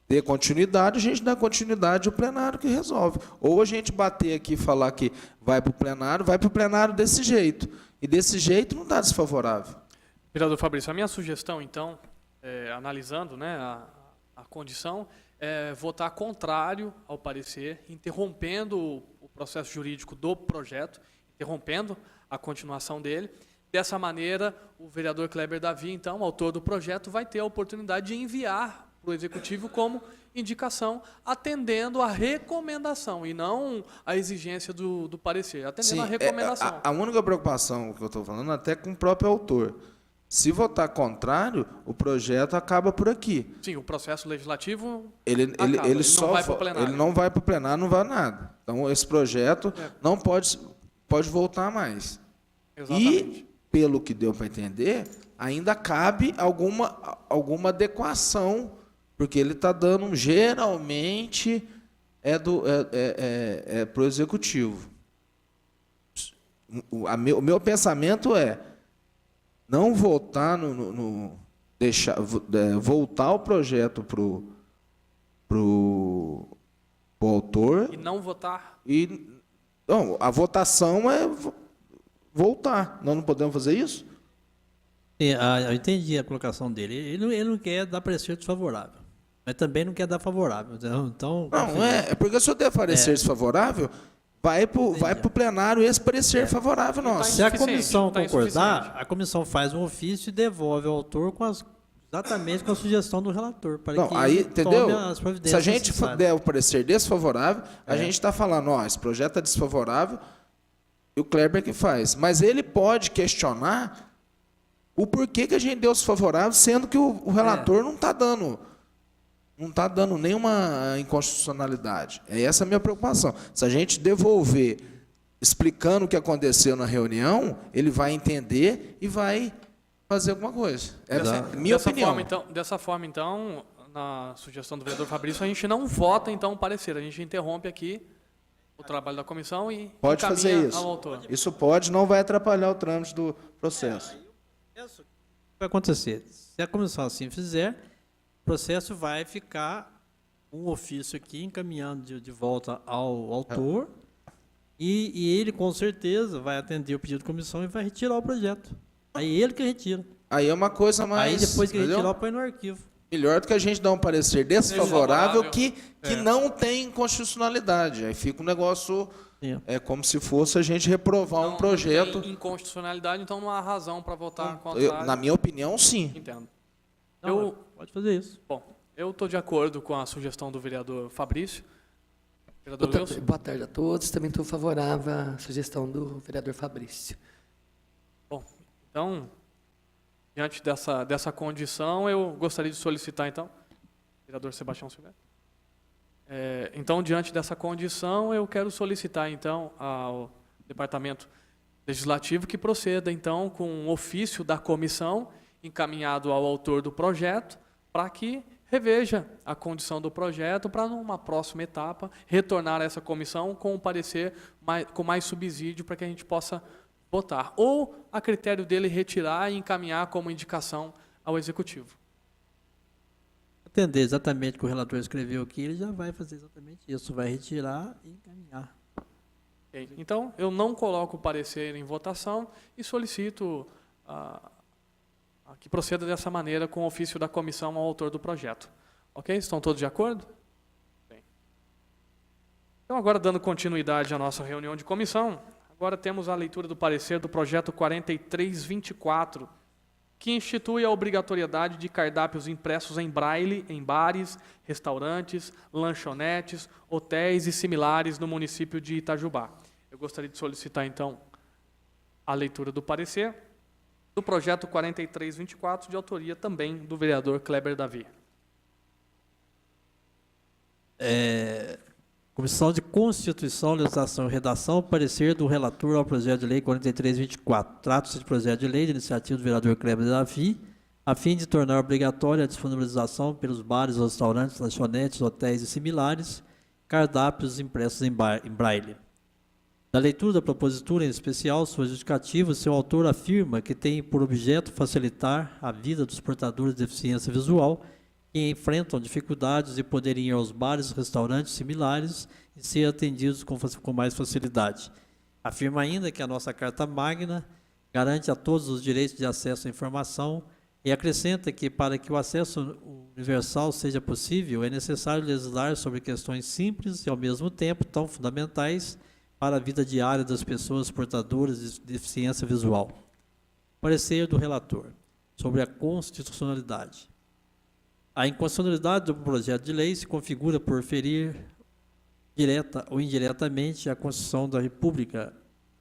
dê continuidade, a gente dá continuidade, o plenário que resolve. Ou a gente bater aqui e falar que vai para o plenário desse jeito. E desse jeito não dá desfavorável. Vereador Fabrício, a minha sugestão, então, analisando, né, a condição, é votar contrário ao parecer, interrompendo o processo jurídico do projeto, interrompendo a continuação dele. Dessa maneira, o vereador Kleber Davi, então, autor do projeto, vai ter a oportunidade de enviar para o Executivo como indicação, atendendo a recomendação e não a exigência do parecer, atendendo a recomendação. A única preocupação que eu estou falando até com o próprio autor. Se votar contrário, o projeto acaba por aqui. Sim, o processo legislativo ele não vai para o plenário. Ele não vai para o plenário, não vai nada. Então, esse projeto não pode voltar mais. Exatamente. E, pelo que deu para entender, ainda cabe alguma adequação, porque ele está dando, geralmente, para o Executivo. O meu pensamento é não votar voltar o projeto pro autor. E não votar? Não, a votação é voltar. Nós não podemos fazer isso? Eu entendi a colocação dele. Ele não quer dar parecer desfavorável, mas também não quer dar favorável. Então, não, porque se eu der parecer desfavorável, vai para o plenário esse parecer favorável nosso. Se a comissão concordar, a comissão faz um ofício e devolve ao autor exatamente com a sugestão do relator. Para que aí, entendeu? Tome as providências se a gente necessárias. der o parecer desfavorável, a gente está falando, esse projeto é desfavorável, e o Kleber que faz. Mas ele pode questionar o porquê que a gente deu desfavorável, sendo que o relator não está dando nenhuma inconstitucionalidade. É essa a minha preocupação. Se a gente devolver explicando o que aconteceu na reunião, ele vai entender e vai fazer alguma coisa. Minha opinião. Dessa forma, então, na sugestão do vereador Fabrício, a gente não vota, então, o parecer. A gente interrompe aqui o trabalho da comissão e pode fazer isso. ao autor. Isso não vai atrapalhar o trâmite do processo. O que vai acontecer? Se a comissão assim fizer, o processo vai ficar um ofício aqui encaminhando de volta ao autor e ele, com certeza, vai atender o pedido da comissão e vai retirar o projeto. Aí ele que retira. Aí é uma coisa mais... Aí depois que retirar, põe no arquivo. Melhor do que a gente dar um parecer desfavorável que não tem constitucionalidade. Aí fica um negócio... É como se fosse a gente reprovar um projeto. Não tem inconstitucionalidade, então não há razão para votar contrário. Na minha opinião, sim. Entendo. Pode fazer isso. Bom, eu estou de acordo com a sugestão do vereador Fabrício. Vereador Wilson? Boa tarde a todos. Também estou favorável à sugestão do vereador Fabrício. Bom, então, diante dessa condição, eu gostaria de solicitar, então, vereador Sebastião Silveira. Então, diante dessa condição, eu quero solicitar, então, ao Departamento Legislativo que proceda, então, com um ofício da comissão encaminhado ao autor do projeto para que reveja a condição do projeto para, numa próxima etapa, retornar a essa comissão com um parecer com mais subsídio para que a gente possa votar. Ou, a critério dele, retirar e encaminhar como indicação ao Executivo. Atender exatamente o que o relator escreveu aqui, ele já vai fazer exatamente isso, vai retirar e encaminhar. Okay. Então, eu não coloco o parecer em votação e solicito que proceda dessa maneira com o ofício da comissão ao autor do projeto. Ok? Estão todos de acordo? Bem. Então, agora dando continuidade à nossa reunião de comissão, agora temos a leitura do parecer do projeto 4324, que institui a obrigatoriedade de cardápios impressos em braille em bares, restaurantes, lanchonetes, hotéis e similares no município de Itajubá. Eu gostaria de solicitar, então, a leitura do parecer do projeto 4324, de autoria também do vereador Kleber Davi. Comissão de Constituição, Legislação e Redação, parecer do relator ao projeto de lei 4324. Trata-se de projeto de lei de iniciativa do vereador Kleber Davi, a fim de tornar obrigatória a disponibilização pelos bares, restaurantes, lanchonetes, hotéis e similares, cardápios impressos em braille. Da leitura da propositura, em especial, sua justificativa, seu autor afirma que tem por objeto facilitar a vida dos portadores de deficiência visual que enfrentam dificuldades de poderem ir aos bares, restaurantes similares e ser atendidos com mais facilidade. Afirma ainda que a nossa Carta Magna garante a todos os direitos de acesso à informação e acrescenta que, para que o acesso universal seja possível, é necessário legislar sobre questões simples e, ao mesmo tempo, tão fundamentais para a vida diária das pessoas portadoras de deficiência visual. Parecer do relator sobre a constitucionalidade. A inconstitucionalidade do projeto de lei se configura por ferir, direta ou indiretamente, a Constituição da República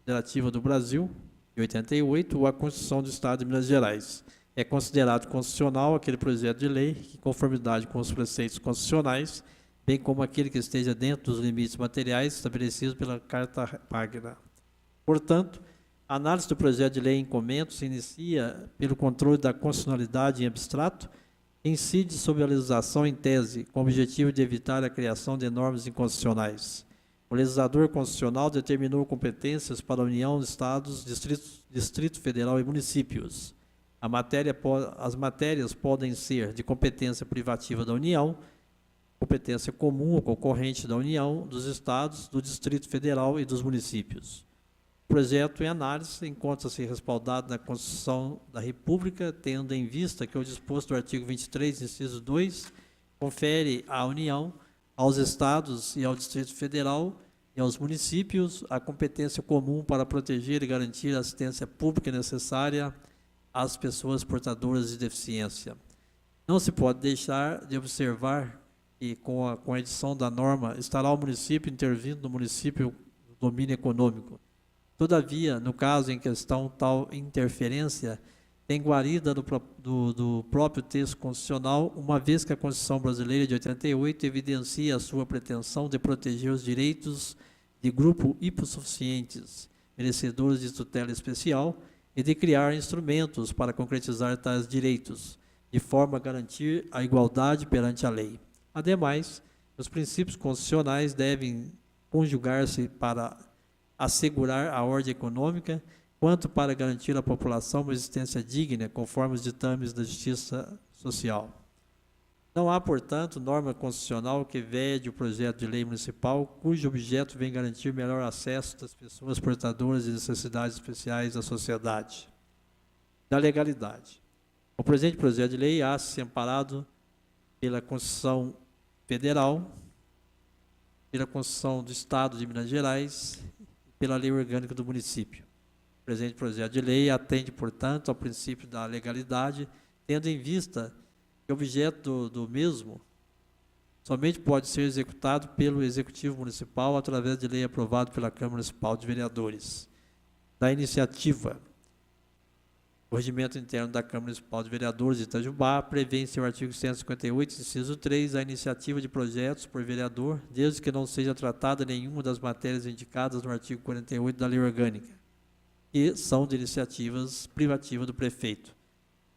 Federativa do Brasil, de 88, ou a Constituição do Estado de Minas Gerais. É considerado constitucional aquele projeto de lei que, em conformidade com os preceitos constitucionais, bem como aquele que esteja dentro dos limites materiais estabelecidos pela Carta Magna. Portanto, a análise do projeto de lei em comento se inicia pelo controle da constitucionalidade em abstrato, que incide sobre a legislação em tese, com o objetivo de evitar a criação de normas inconstitucionais. O legislador constitucional determinou competências para a União, Estados, Distrito Federal e municípios. As matérias podem ser de competência privativa da União, competência comum ou concorrente da União, dos Estados, do Distrito Federal e dos municípios. O projeto em análise encontra-se respaldado na Constituição da República, tendo em vista que o disposto do artigo 23, inciso 2, confere à União, aos Estados e ao Distrito Federal e aos municípios a competência comum para proteger e garantir a assistência pública necessária às pessoas portadoras de deficiência. Não se pode deixar de observar que, com a edição da norma, estará o município intervindo no município do domínio econômico. Todavia, no caso em questão, tal interferência tem guarida do próprio texto constitucional, uma vez que a Constituição Brasileira de 88 evidencia a sua pretensão de proteger os direitos de grupo hipossuficientes, merecedores de tutela especial, e de criar instrumentos para concretizar tais direitos, de forma a garantir a igualdade perante a lei. Ademais, os princípios constitucionais devem conjugar-se para assegurar a ordem econômica, quanto para garantir à população uma existência digna, conforme os ditames da justiça social. Não há, portanto, norma constitucional que vede o projeto de lei municipal, cujo objeto vem garantir melhor acesso das pessoas portadoras de necessidades especiais da sociedade. Da legalidade. O presente projeto de lei acha-se amparado pela Constituição Federal, pela Constituição do Estado de Minas Gerais, pela Lei Orgânica do Município. O presente projeto de lei atende, portanto, ao princípio da legalidade, tendo em vista que o objeto do mesmo somente pode ser executado pelo Executivo Municipal através de lei aprovada pela Câmara Municipal de Vereadores. Da iniciativa. O regimento interno da Câmara Municipal de Vereadores de Itajubá prevê em seu artigo 158, inciso 3, a iniciativa de projetos por vereador, desde que não seja tratada nenhuma das matérias indicadas no artigo 48 da Lei Orgânica. que são de iniciativas privativas do prefeito.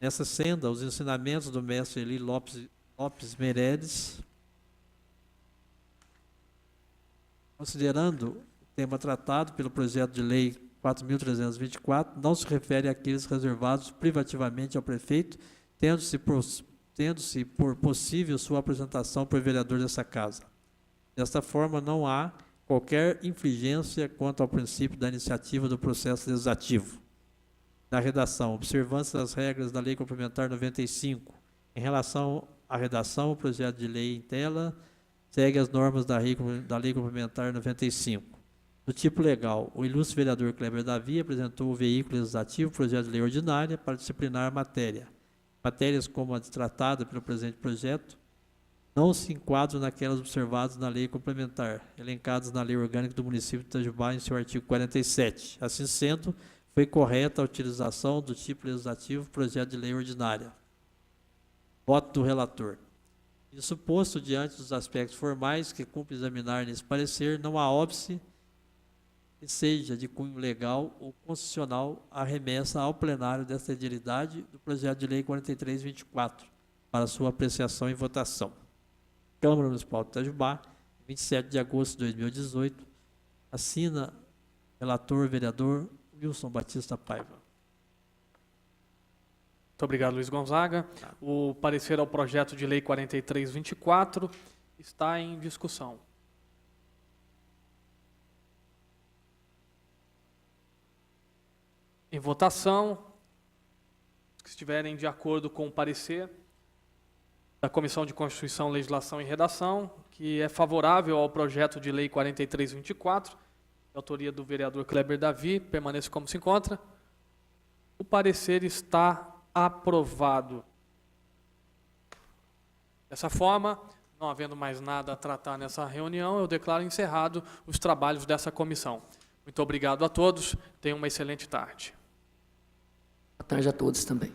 Nessa senda, os ensinamentos do mestre Eli Lopes Meirelles, considerando o tema tratado pelo projeto de lei 4.324, não se refere àqueles reservados privativamente ao prefeito, tendo-se por possível sua apresentação por vereador dessa casa. Desta forma, não há qualquer infringência quanto ao princípio da iniciativa do processo legislativo. Na redação, observância das regras da Lei Complementar 95. Em relação à redação, o projeto de lei em tela segue as normas da Lei Complementar 95. Do tipo legal, o ilustre vereador Kleber Davi apresentou o veículo legislativo, projeto de lei ordinária, para disciplinar a matéria. Matérias como a tratada pelo presente projeto não se enquadram naquelas observadas na lei complementar, elencadas na lei orgânica do município de Itajubá, em seu artigo 47. Assim sendo, foi correta a utilização do tipo legislativo, projeto de lei ordinária. Voto do relator. Isso posto, diante dos aspectos formais que cumpre examinar nesse parecer, não há óbice que seja de cunho legal ou constitucional a remessa ao plenário desta edilidade do projeto de lei 4324, para sua apreciação e votação. Câmara Municipal de Itajubá, 27 de agosto de 2018, assina relator vereador Wilson Batista Paiva. Muito obrigado, Luiz Gonzaga. O parecer ao projeto de lei 4324 está em discussão. Em votação, os que estiverem de acordo com o parecer da Comissão de Constituição, Legislação e Redação, que é favorável ao projeto de lei 4324, de autoria do vereador Kleber Davi, permaneça como se encontra. O parecer está aprovado. Dessa forma, não havendo mais nada a tratar nessa reunião, eu declaro encerrado os trabalhos dessa comissão. Muito obrigado a todos. Tenham uma excelente tarde. Boa tarde a todos também.